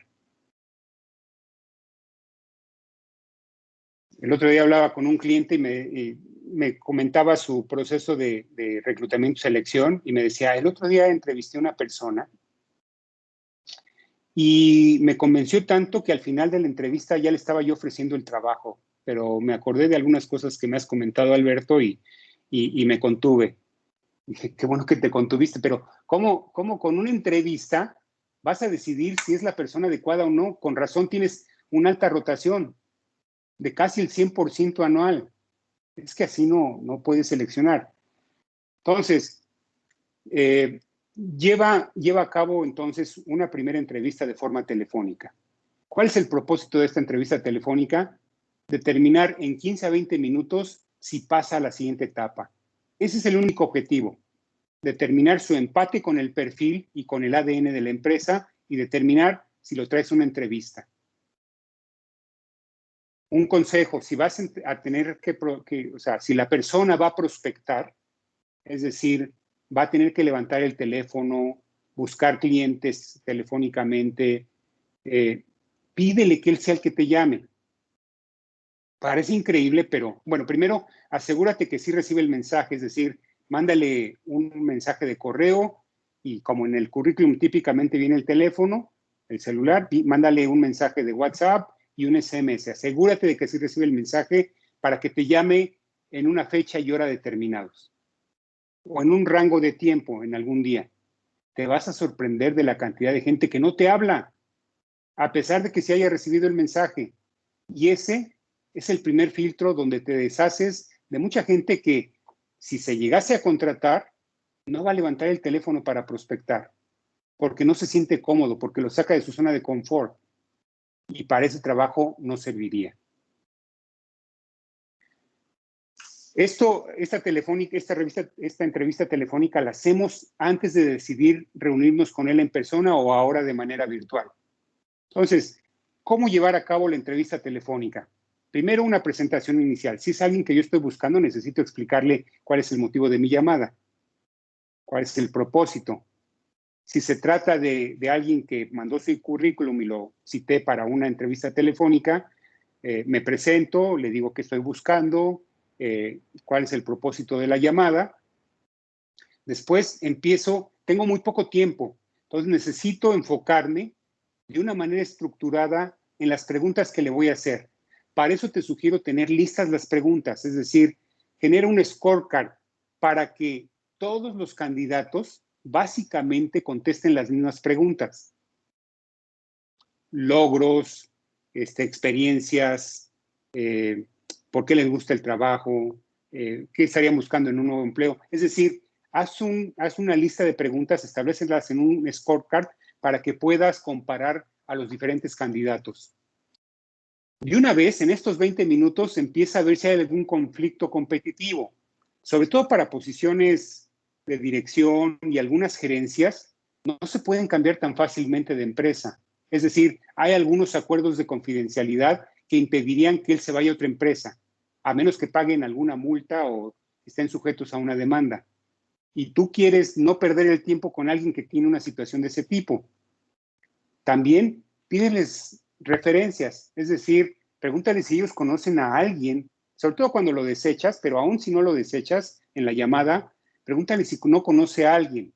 El otro día hablaba con un cliente y me comentaba su proceso de reclutamiento y selección y me decía, el otro día entrevisté a una persona y me convenció tanto que al final de la entrevista ya le estaba yo ofreciendo el trabajo, pero me acordé de algunas cosas que me has comentado, Alberto, y me contuve. Dije, qué bueno que te contuviste, pero ¿cómo con una entrevista vas a decidir si es la persona adecuada o no? Con razón tienes una alta rotación de casi el 100% anual. Es que así no puedes seleccionar. Entonces, lleva a cabo entonces una primera entrevista de forma telefónica. ¿Cuál es el propósito de esta entrevista telefónica? Determinar en 15 a 20 minutos si pasa a la siguiente etapa. Ese es el único objetivo, determinar su empate con el perfil y con el ADN de la empresa y determinar si lo traes a una entrevista. Un consejo, si vas a tener o sea, si la persona va a prospectar, es decir, va a tener que levantar el teléfono, buscar clientes telefónicamente, pídele que él sea el que te llame. Parece increíble, pero bueno, primero asegúrate que sí recibe el mensaje, es decir, mándale un mensaje de correo y como en el currículum típicamente viene el teléfono, el celular, mándale un mensaje de WhatsApp y un SMS. Asegúrate de que sí recibe el mensaje para que te llame en una fecha y hora determinados o en un rango de tiempo en algún día. Te vas a sorprender de la cantidad de gente que no te habla, a pesar de que se haya recibido el mensaje. Y ese es el primer filtro donde te deshaces de mucha gente que, si se llegase a contratar, no va a levantar el teléfono para prospectar, porque no se siente cómodo, porque lo saca de su zona de confort. Y para ese trabajo no serviría. Esta entrevista telefónica la hacemos antes de decidir reunirnos con él en persona o ahora de manera virtual. Entonces, ¿cómo llevar a cabo la entrevista telefónica? Primero, una presentación inicial. Si es alguien que yo estoy buscando, necesito explicarle cuál es el motivo de mi llamada, cuál es el propósito. Si se trata de alguien que mandó su currículum y lo cité para una entrevista telefónica, me presento, le digo qué estoy buscando, cuál es el propósito de la llamada. Después tengo muy poco tiempo, entonces necesito enfocarme de una manera estructurada en las preguntas que le voy a hacer. Para eso te sugiero tener listas las preguntas, es decir, genera un scorecard para que todos los candidatos básicamente contesten las mismas preguntas. Logros, experiencias, por qué les gusta el trabajo, qué estarían buscando en un nuevo empleo. Es decir, haz una lista de preguntas, establécelas en un scorecard para que puedas comparar a los diferentes candidatos. De una vez, en estos 20 minutos, empieza a ver si hay algún conflicto competitivo, sobre todo para posiciones de dirección y algunas gerencias, no se pueden cambiar tan fácilmente de empresa. Es decir, hay algunos acuerdos de confidencialidad que impedirían que él se vaya a otra empresa, a menos que paguen alguna multa o estén sujetos a una demanda. Y tú quieres no perder el tiempo con alguien que tiene una situación de ese tipo. También pídeles referencias, es decir, pregúntales si ellos conocen a alguien, sobre todo cuando lo desechas, pero aún si no lo desechas en la llamada, pregúntale si no conoce a alguien.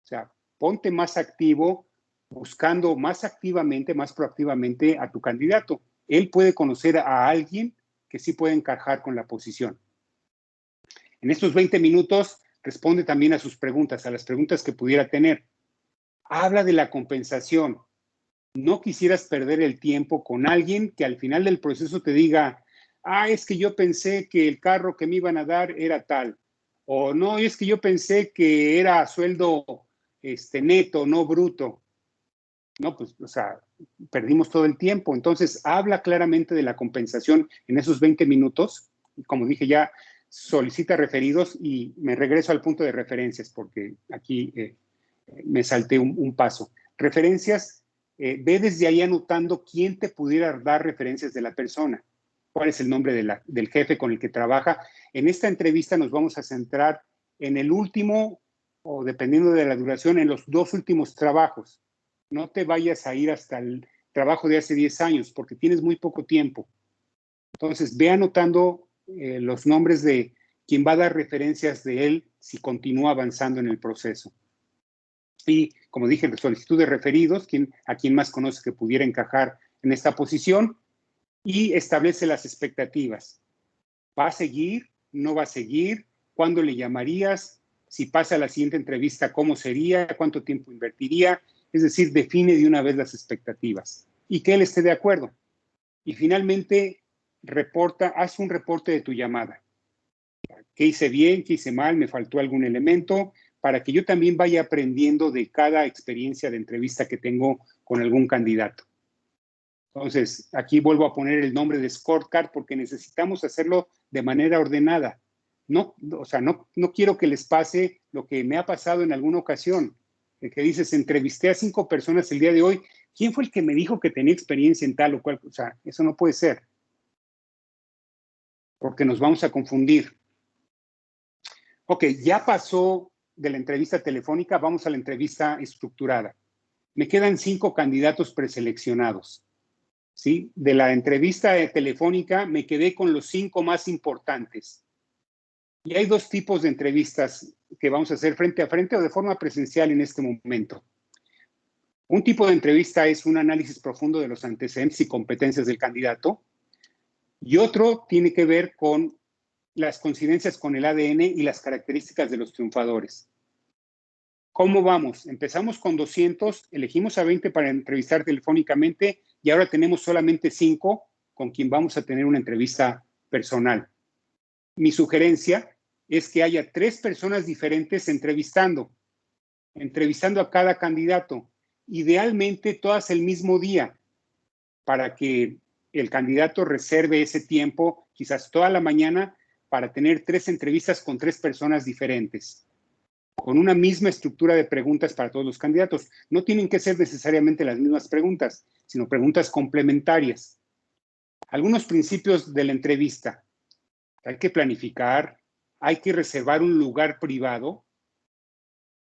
O sea, ponte más activo, buscando más activamente, más proactivamente a tu candidato. Él puede conocer a alguien que sí puede encajar con la posición. En estos 20 minutos, responde también a sus preguntas, a las preguntas que pudiera tener. Habla de la compensación. No quisieras perder el tiempo con alguien que al final del proceso te diga, es que yo pensé que el carro que me iban a dar era tal. O no, es que yo pensé que era sueldo neto, no bruto. No, pues, o sea, perdimos todo el tiempo. Entonces, habla claramente de la compensación en esos 20 minutos. Como dije ya, solicita referidos y me regreso al punto de referencias porque aquí me salté un paso. Referencias, ve desde ahí anotando quién te pudiera dar referencias de la persona, cuál es el nombre del jefe con el que trabaja. En esta entrevista nos vamos a centrar en el último, o dependiendo de la duración, en los 2 últimos trabajos. No te vayas a ir hasta el trabajo de hace 10 años, porque tienes muy poco tiempo. Entonces, ve anotando los nombres de quien va a dar referencias de él si continúa avanzando en el proceso. Y, como dije, solicitud de referidos, a quien más conoce que pudiera encajar en esta posición, y establece las expectativas. ¿Va a seguir? ¿No va a seguir? ¿Cuándo le llamarías? Si pasa a la siguiente entrevista, ¿cómo sería? ¿Cuánto tiempo invertiría? Es decir, define de una vez las expectativas y que él esté de acuerdo. Y finalmente, haz un reporte de tu llamada. ¿Qué hice bien? ¿Qué hice mal? ¿Me faltó algún elemento? para que yo también vaya aprendiendo de cada experiencia de entrevista que tengo con algún candidato. Entonces, aquí vuelvo a poner el nombre de scorecard porque necesitamos hacerlo de manera ordenada. No, o sea, no quiero que les pase lo que me ha pasado en alguna ocasión, de que dices, entrevisté a 5 personas el día de hoy, ¿quién fue el que me dijo que tenía experiencia en tal o cual? O sea, eso no puede ser, porque nos vamos a confundir. Ok, ya pasó de la entrevista telefónica, vamos a la entrevista estructurada. Me quedan 5 candidatos preseleccionados. ¿Sí? De la entrevista telefónica me quedé con los 5 más importantes. Y hay 2 tipos de entrevistas que vamos a hacer frente a frente o de forma presencial en este momento. Un tipo de entrevista es un análisis profundo de los antecedentes y competencias del candidato. Y otro tiene que ver con las coincidencias con el ADN y las características de los triunfadores. ¿Cómo vamos? Empezamos con 200, elegimos a 20 para entrevistar telefónicamente y ahora tenemos solamente 5 con quien vamos a tener una entrevista personal. Mi sugerencia es que haya 3 personas diferentes entrevistando a cada candidato, idealmente todas el mismo día, para que el candidato reserve ese tiempo, quizás toda la mañana, para tener 3 entrevistas con 3 personas diferentes, con una misma estructura de preguntas para todos los candidatos. No tienen que ser necesariamente las mismas preguntas, sino preguntas complementarias. Algunos principios de la entrevista. Hay que planificar, hay que reservar un lugar privado.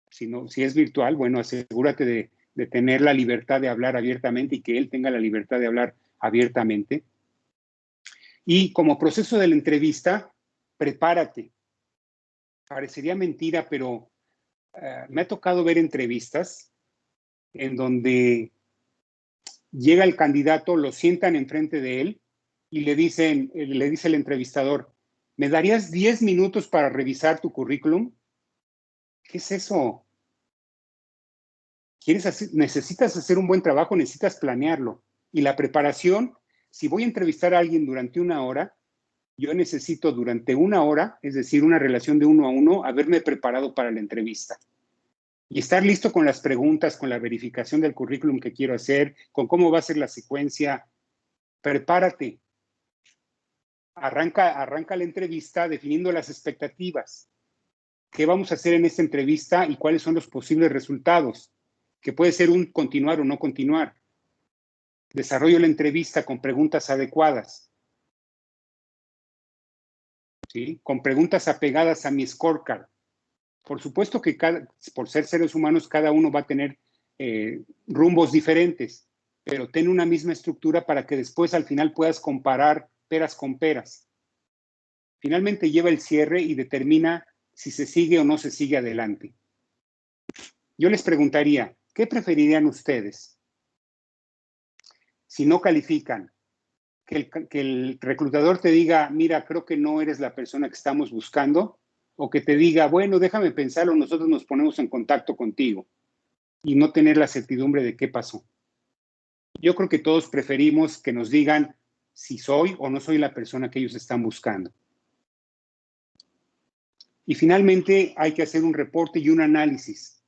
Si es virtual, bueno, asegúrate de tener la libertad de hablar abiertamente y que él tenga la libertad de hablar abiertamente. Y como proceso de la entrevista, prepárate. Parecería mentira, pero me ha tocado ver entrevistas en donde llega el candidato, lo sientan enfrente de él y le dice el entrevistador, ¿me darías 10 minutos para revisar tu currículum? ¿Qué es eso? Necesitas hacer un buen trabajo, necesitas planearlo. Y la preparación, si voy a entrevistar a alguien durante 1 hora, yo necesito durante 1 hora, es decir, una relación de 1 a 1, haberme preparado para la entrevista. Y estar listo con las preguntas, con la verificación del currículum que quiero hacer, con cómo va a ser la secuencia. Prepárate. Arranca la entrevista definiendo las expectativas. ¿Qué vamos a hacer en esta entrevista y cuáles son los posibles resultados? Que puede ser un continuar o no continuar. Desarrollo la entrevista con preguntas adecuadas. ¿Sí? Con preguntas apegadas a mi scorecard. Por supuesto que por ser seres humanos, cada uno va a tener rumbos diferentes, pero ten una misma estructura para que después al final puedas comparar peras con peras. Finalmente lleva el cierre y determina si se sigue o no se sigue adelante. Yo les preguntaría, ¿qué preferirían ustedes? Si no califican, que el reclutador te diga, mira, creo que no eres la persona que estamos buscando, o que te diga, bueno, déjame pensarlo, nosotros nos ponemos en contacto contigo, y no tener la certidumbre de qué pasó. Yo creo que todos preferimos que nos digan si soy o no soy la persona que ellos están buscando. Y finalmente hay que hacer un reporte y un análisis.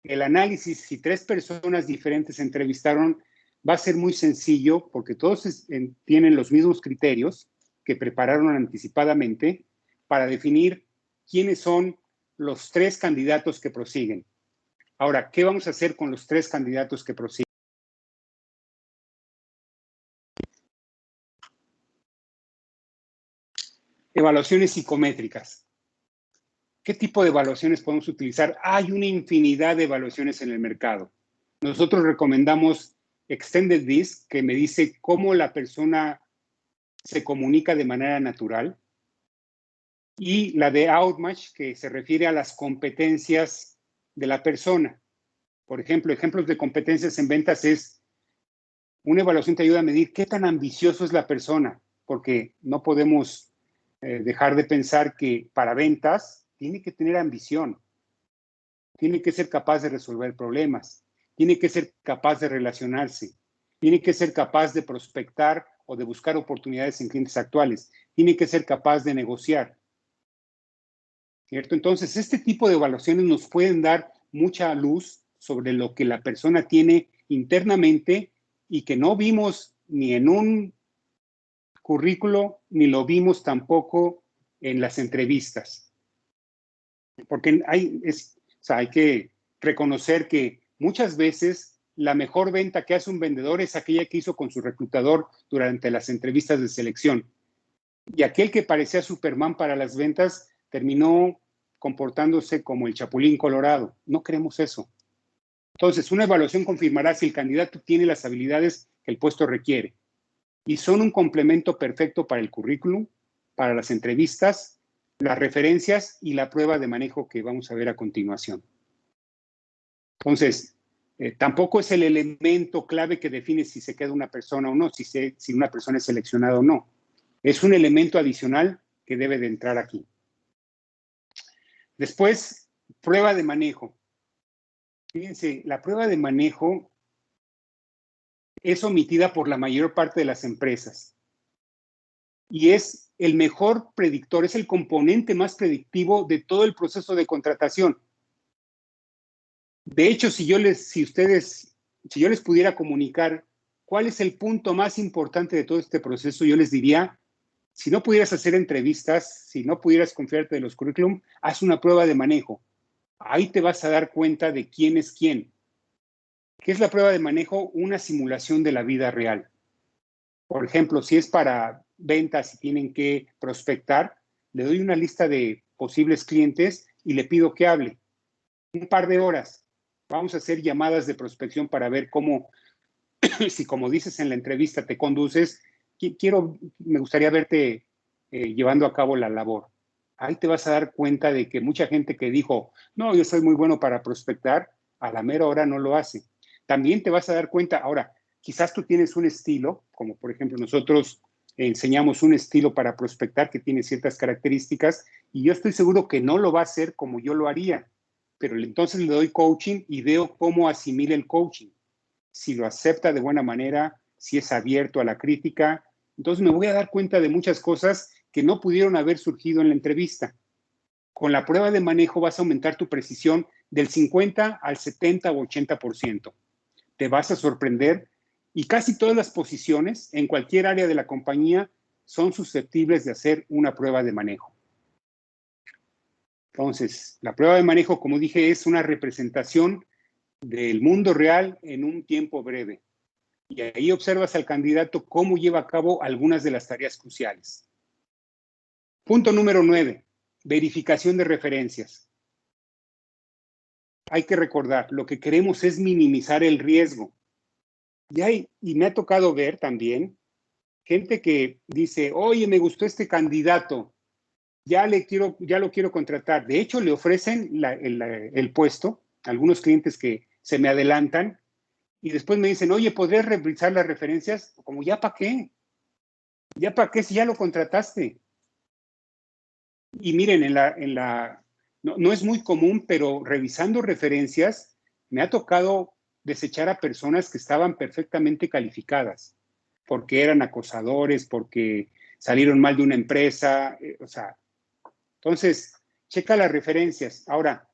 El análisis, si 3 personas diferentes se entrevistaron, va a ser muy sencillo porque todos tienen los mismos criterios que prepararon anticipadamente para definir quiénes son los 3 candidatos que prosiguen. Ahora, ¿qué vamos a hacer con los 3 candidatos que prosiguen? Evaluaciones psicométricas. ¿Qué tipo de evaluaciones podemos utilizar? Hay una infinidad de evaluaciones en el mercado. Nosotros recomendamos Extended DISC, que me dice cómo la persona se comunica de manera natural, y la de Outmatch, que se refiere a las competencias de la persona. Por ejemplo, ejemplos de competencias en ventas es una evaluación te ayuda a medir qué tan ambicioso es la persona, porque no podemos dejar de pensar que para ventas tiene que tener ambición, tiene que ser capaz de resolver problemas, tiene que ser capaz de relacionarse, tiene que ser capaz de prospectar o de buscar oportunidades en clientes actuales, tiene que ser capaz de negociar. ¿cierto? Entonces, este tipo de evaluaciones nos pueden dar mucha luz sobre lo que la persona tiene internamente y que no vimos ni en un currículo, ni lo vimos tampoco en las entrevistas. Porque hay que reconocer que muchas veces la mejor venta que hace un vendedor es aquella que hizo con su reclutador durante las entrevistas de selección. Y aquel que parecía Superman para las ventas terminó comportándose como el Chapulín Colorado. No queremos eso. Entonces, una evaluación confirmará si el candidato tiene las habilidades que el puesto requiere. Y son un complemento perfecto para el currículum, para las entrevistas, las referencias y la prueba de manejo que vamos a ver a continuación. Entonces, tampoco es el elemento clave que define si se queda una persona o no, si una persona es seleccionada o no. Es un elemento adicional que debe de entrar aquí. Después, prueba de manejo. Fíjense, la prueba de manejo es omitida por la mayor parte de las empresas. Y es el mejor predictor, es el componente más predictivo de todo el proceso de contratación. De hecho, si yo les pudiera comunicar cuál es el punto más importante de todo este proceso, yo les diría, si no pudieras hacer entrevistas, si no pudieras confiarte de los currículum, haz una prueba de manejo. Ahí te vas a dar cuenta de quién es quién. ¿Qué es la prueba de manejo? Una simulación de la vida real. Por ejemplo, si es para ventas y tienen que prospectar, le doy una lista de posibles clientes y le pido que hable. Un par de horas. Vamos a hacer llamadas de prospección para ver cómo, si como dices en la entrevista te conduces, me gustaría verte llevando a cabo la labor. Ahí te vas a dar cuenta de que mucha gente que dijo, no, yo soy muy bueno para prospectar, a la mera hora no lo hace. También te vas a dar cuenta, ahora, quizás tú tienes un estilo, como por ejemplo nosotros enseñamos un estilo para prospectar que tiene ciertas características y yo estoy seguro que no lo va a hacer como yo lo haría, pero entonces le doy coaching y veo cómo asimila el coaching. Si lo acepta de buena manera, si es abierto a la crítica. Entonces me voy a dar cuenta de muchas cosas que no pudieron haber surgido en la entrevista. Con la prueba de manejo vas a aumentar tu precisión del 50 al 70 o 80%. Te vas a sorprender y casi todas las posiciones en cualquier área de la compañía son susceptibles de hacer una prueba de manejo. Entonces, la prueba de manejo, como dije, es una representación del mundo real en un tiempo breve. Y ahí observas al candidato cómo lleva a cabo algunas de las tareas cruciales. Punto número 9, verificación de referencias. Hay que recordar, lo que queremos es minimizar el riesgo. Y me ha tocado ver también gente que dice, oye, me gustó este candidato, ya lo quiero contratar. De hecho, le ofrecen el puesto a algunos clientes que se me adelantan y después me dicen, oye, ¿podrías revisar las referencias? Como, ¿ya para qué? ¿Ya para qué si ya lo contrataste? Y miren, no es muy común, pero revisando referencias, me ha tocado desechar a personas que estaban perfectamente calificadas, porque eran acosadores, porque salieron mal de una empresa, entonces, checa las referencias. Ahora,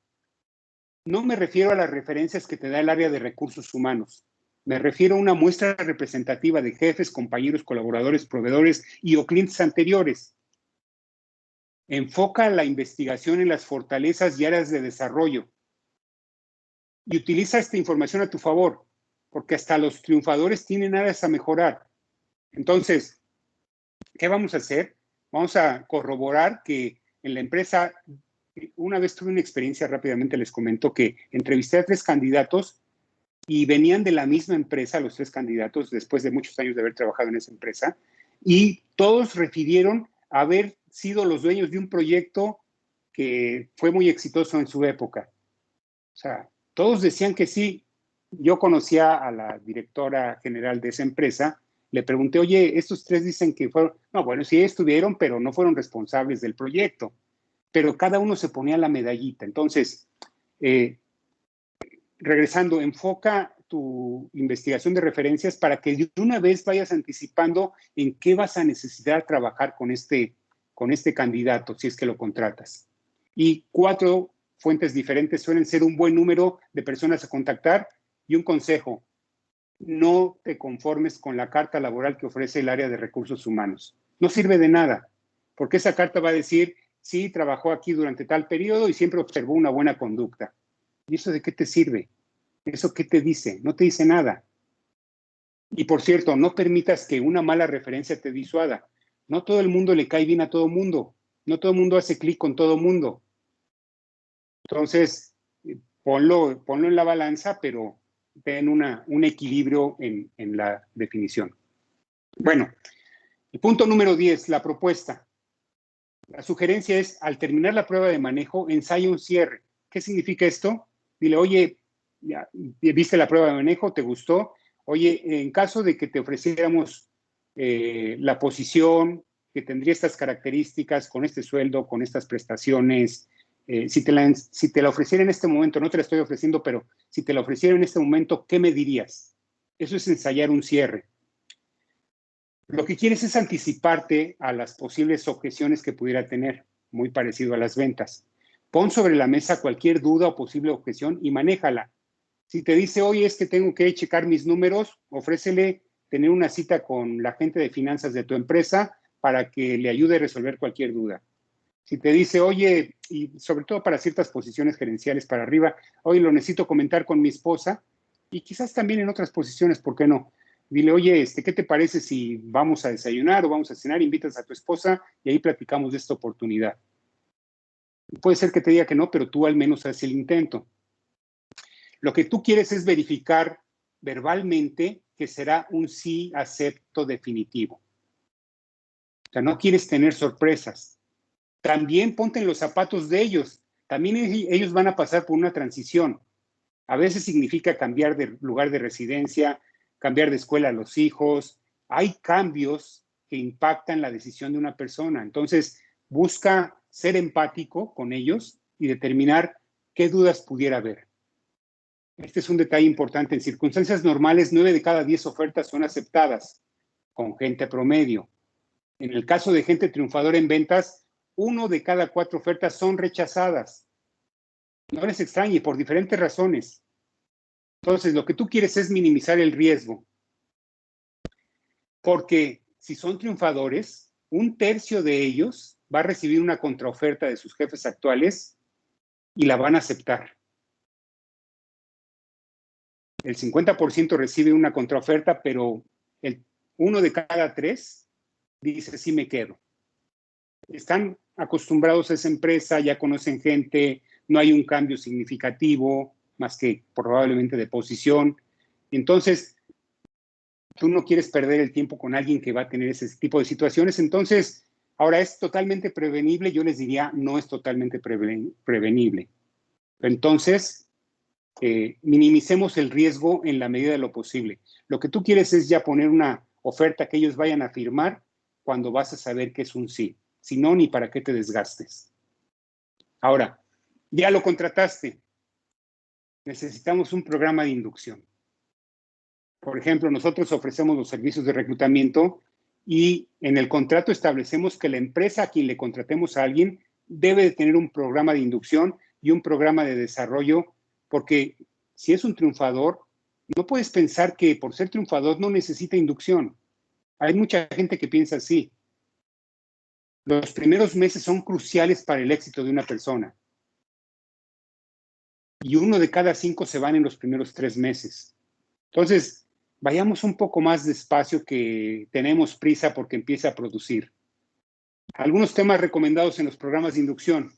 no me refiero a las referencias que te da el área de recursos humanos. Me refiero a una muestra representativa de jefes, compañeros, colaboradores, proveedores y o clientes anteriores. Enfoca la investigación en las fortalezas y áreas de desarrollo. Y utiliza esta información a tu favor, porque hasta los triunfadores tienen áreas a mejorar. Entonces, ¿qué vamos a hacer? Vamos a corroborar que en la empresa, una vez tuve una experiencia, rápidamente les comento, que entrevisté a 3 candidatos y venían de la misma empresa, los 3 candidatos, después de muchos años de haber trabajado en esa empresa, y todos refirieron haber sido los dueños de un proyecto que fue muy exitoso en su época. O sea, todos decían que sí. Yo conocía a la directora general de esa empresa, le pregunté, oye, estos 3 dicen que fueron, no, bueno, sí estuvieron, pero no fueron responsables del proyecto. Pero cada uno se ponía la medallita. Entonces, regresando, enfoca tu investigación de referencias para que de una vez vayas anticipando en qué vas a necesitar trabajar con este candidato, si es que lo contratas. Y 4 fuentes diferentes suelen ser un buen número de personas a contactar. Y un consejo: no te conformes con la carta laboral que ofrece el área de recursos humanos. No sirve de nada, porque esa carta va a decir, sí, trabajó aquí durante tal periodo y siempre observó una buena conducta. ¿Y eso de qué te sirve? ¿Eso qué te dice? No te dice nada. Y por cierto, no permitas que una mala referencia te disuada. No todo el mundo le cae bien a todo el mundo. No todo el mundo hace clic con todo el mundo. Entonces, ponlo en la balanza, pero ten un equilibrio en la definición. Bueno, el punto número 10, la propuesta. La sugerencia es, al terminar la prueba de manejo, ensaya un cierre. ¿Qué significa esto? Dile, oye, ya, ¿viste la prueba de manejo? ¿Te gustó? Oye, en caso de que te ofreciéramos la posición que tendría estas características, con este sueldo, con estas prestaciones, si te la ofreciera en este momento, no te la estoy ofreciendo, pero si te la ofreciera en este momento, ¿qué me dirías? Eso es ensayar un cierre. Lo que quieres es anticiparte a las posibles objeciones que pudiera tener, muy parecido a las ventas. Pon sobre la mesa cualquier duda o posible objeción y manéjala. Si te dice, oye, es que tengo que checar mis números, ofrécele tener una cita con la gente de finanzas de tu empresa para que le ayude a resolver cualquier duda. Si te dice, oye, y sobre todo para ciertas posiciones gerenciales para arriba, oye, lo necesito comentar con mi esposa, y quizás también en otras posiciones, ¿por qué no? Dile, oye, ¿qué te parece si vamos a desayunar o vamos a cenar? Invitas a tu esposa y ahí platicamos de esta oportunidad. Puede ser que te diga que no, pero tú al menos haces el intento. Lo que tú quieres es verificar verbalmente que será un sí acepto definitivo. O sea, no quieres tener sorpresas. También ponte en los zapatos de ellos. También ellos van a pasar por una transición. A veces significa cambiar de lugar de residencia, cambiar de escuela a los hijos. Hay cambios que impactan la decisión de una persona. Entonces, busca ser empático con ellos y determinar qué dudas pudiera haber. Este es un detalle importante. En circunstancias normales, 9 de cada 10 ofertas son aceptadas con gente promedio. En el caso de gente triunfadora en ventas, 1 de cada 4 ofertas son rechazadas. No les extrañe, por diferentes razones. Entonces, lo que tú quieres es minimizar el riesgo. Porque si son triunfadores, 1/3 de ellos va a recibir una contraoferta de sus jefes actuales y la van a aceptar. El 50% recibe una contraoferta, pero 1 de cada 3 dice, sí me quedo. Están acostumbrados a esa empresa, ya conocen gente, no hay un cambio significativo, más que probablemente de posición. Entonces, tú no quieres perder el tiempo con alguien que va a tener ese tipo de situaciones. Entonces, ahora, ¿es totalmente prevenible? Yo les diría, no es totalmente prevenible. Entonces, minimicemos el riesgo en la medida de lo posible. Lo que tú quieres es ya poner una oferta que ellos vayan a firmar cuando vas a saber que es un sí. Si no, ni para qué te desgastes. Ahora, ya lo contrataste. Necesitamos un programa de inducción. Por ejemplo, nosotros ofrecemos los servicios de reclutamiento y en el contrato establecemos que la empresa a quien le contratemos a alguien debe de tener un programa de inducción y un programa de desarrollo, porque si es un triunfador, no puedes pensar que por ser triunfador no necesita inducción. Hay mucha gente que piensa así. Los primeros meses son cruciales para el éxito de una persona. Y 1 de cada 5 se van en los primeros 3 meses. Entonces, vayamos un poco más despacio, que tenemos prisa porque empieza a producir. Algunos temas recomendados en los programas de inducción.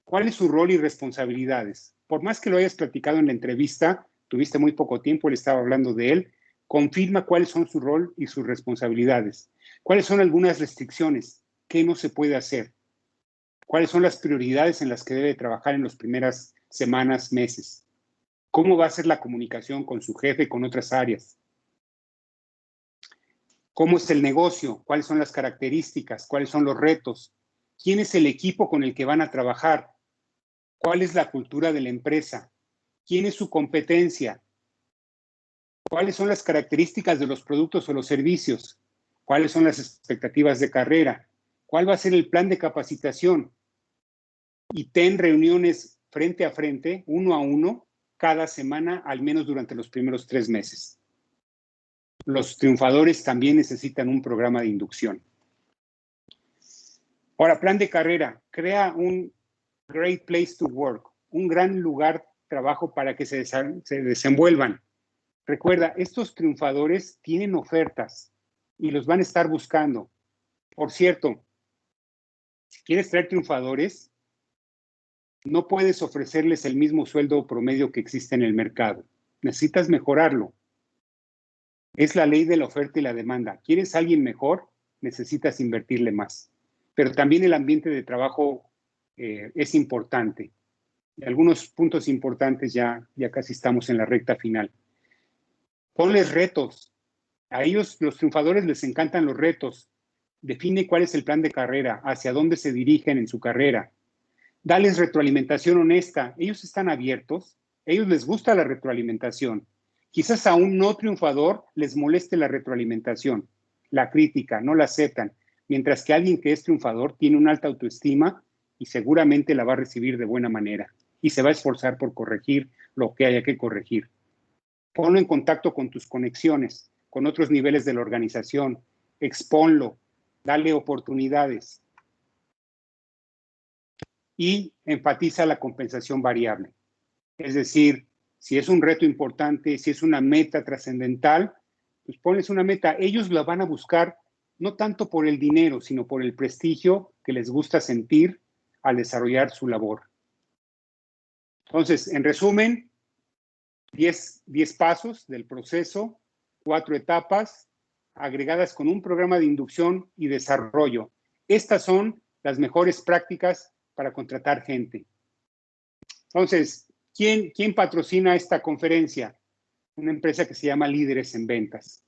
¿Cuál es su rol y responsabilidades? Por más que lo hayas platicado en la entrevista, tuviste muy poco tiempo, él estaba hablando de él, confirma cuáles son su rol y sus responsabilidades. ¿Cuáles son algunas restricciones? ¿Qué no se puede hacer? ¿Cuáles son las prioridades en las que debe trabajar en las primeras semanas, meses? ¿Cómo va a ser la comunicación con su jefe y con otras áreas? ¿Cómo es el negocio? ¿Cuáles son las características? ¿Cuáles son los retos? ¿Quién es el equipo con el que van a trabajar? ¿Cuál es la cultura de la empresa? ¿Quién es su competencia? ¿Cuáles son las características de los productos o los servicios? ¿Cuáles son las expectativas de carrera? ¿Cuál va a ser el plan de capacitación? y ten reuniones frente a frente, uno a uno, cada semana, al menos durante los primeros 3 meses. Los triunfadores también necesitan un programa de inducción. Ahora, plan de carrera. Crea un great place to work, un gran lugar de trabajo para que se desenvuelvan. Recuerda, estos triunfadores tienen ofertas y los van a estar buscando. Por cierto, si quieres traer triunfadores, no puedes ofrecerles el mismo sueldo promedio que existe en el mercado. Necesitas mejorarlo. Es la ley de la oferta y la demanda. ¿Quieres a alguien mejor? Necesitas invertirle más. Pero también el ambiente de trabajo es importante. Algunos puntos importantes ya casi estamos en la recta final. Ponles retos. A ellos, los triunfadores, les encantan los retos. Define cuál es el plan de carrera, hacia dónde se dirigen en su carrera. Dales retroalimentación honesta. Ellos están abiertos. A ellos les gusta la retroalimentación. Quizás a un no triunfador les moleste la retroalimentación, la crítica, no la aceptan. Mientras que alguien que es triunfador tiene una alta autoestima y seguramente la va a recibir de buena manera y se va a esforzar por corregir lo que haya que corregir. Ponlo en contacto con tus conexiones, con otros niveles de la organización. Expónlo, dale oportunidades. Y enfatiza la compensación variable. Es decir, si es un reto importante, si es una meta trascendental, pues pones una meta. Ellos la van a buscar no tanto por el dinero, sino por el prestigio que les gusta sentir al desarrollar su labor. Entonces, en resumen, 10 pasos del proceso, 4 etapas, agregadas con un programa de inducción y desarrollo. Estas son las mejores prácticas para contratar gente. Entonces, ¿quién patrocina esta conferencia? Una empresa que se llama Líderes en Ventas,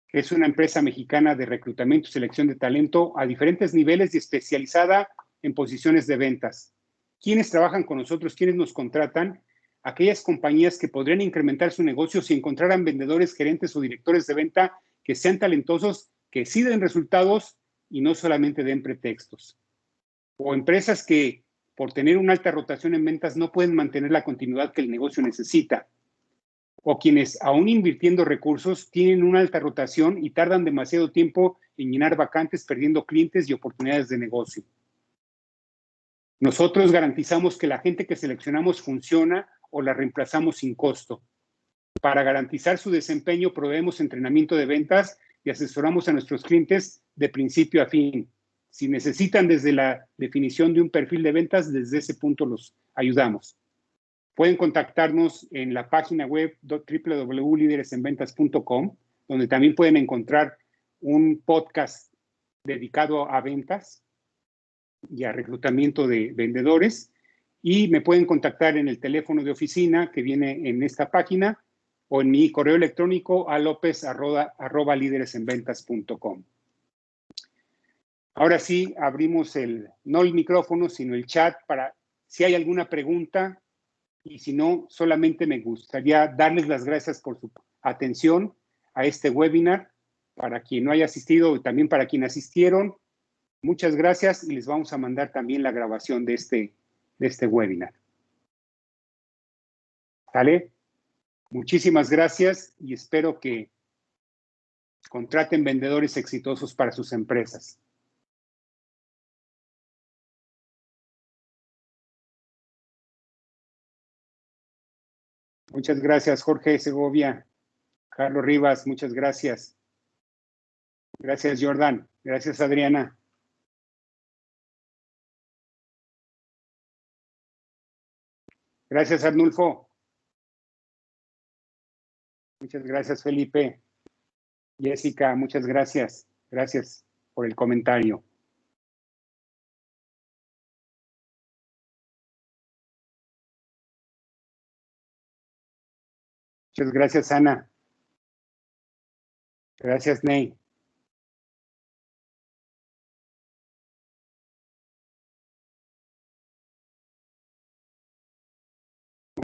que es una empresa mexicana de reclutamiento y selección de talento a diferentes niveles y especializada en posiciones de ventas. ¿Quiénes trabajan con nosotros? ¿Quiénes nos contratan? Aquellas compañías que podrían incrementar su negocio si encontraran vendedores, gerentes o directores de venta que sean talentosos, que sí den resultados y no solamente den pretextos. O empresas que por tener una alta rotación en ventas no pueden mantener la continuidad que el negocio necesita. O quienes, aún invirtiendo recursos, tienen una alta rotación y tardan demasiado tiempo en llenar vacantes, perdiendo clientes y oportunidades de negocio. Nosotros garantizamos que la gente que seleccionamos funciona o la reemplazamos sin costo. Para garantizar su desempeño, proveemos entrenamiento de ventas y asesoramos a nuestros clientes de principio a fin. Si necesitan desde la definición de un perfil de ventas, desde ese punto los ayudamos. Pueden contactarnos en la página web www.lideresenventas.com, donde también pueden encontrar un podcast dedicado a ventas y a reclutamiento de vendedores. Y me pueden contactar en el teléfono de oficina que viene en esta página o en mi correo electrónico a lopez@lideresenventas.com. Ahora sí, abrimos no el micrófono, sino el chat para si hay alguna pregunta. Y si no, solamente me gustaría darles las gracias por su atención a este webinar. Para quien no haya asistido y también para quien asistieron, muchas gracias y les vamos a mandar también la grabación de este webinar. ¿Sale? Muchísimas gracias y espero que contraten vendedores exitosos para sus empresas. Muchas gracias, Jorge Segovia. Carlos Rivas, muchas gracias. Gracias, Jordan. Gracias, Adriana. Gracias, Arnulfo. Muchas gracias, Felipe. Jessica, muchas gracias. Gracias por el comentario. Muchas gracias, Ana. Gracias, Ney.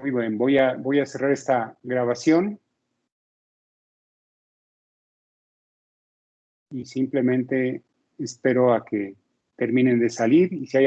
Muy bien, voy a cerrar esta grabación y simplemente espero a que terminen de salir y si hay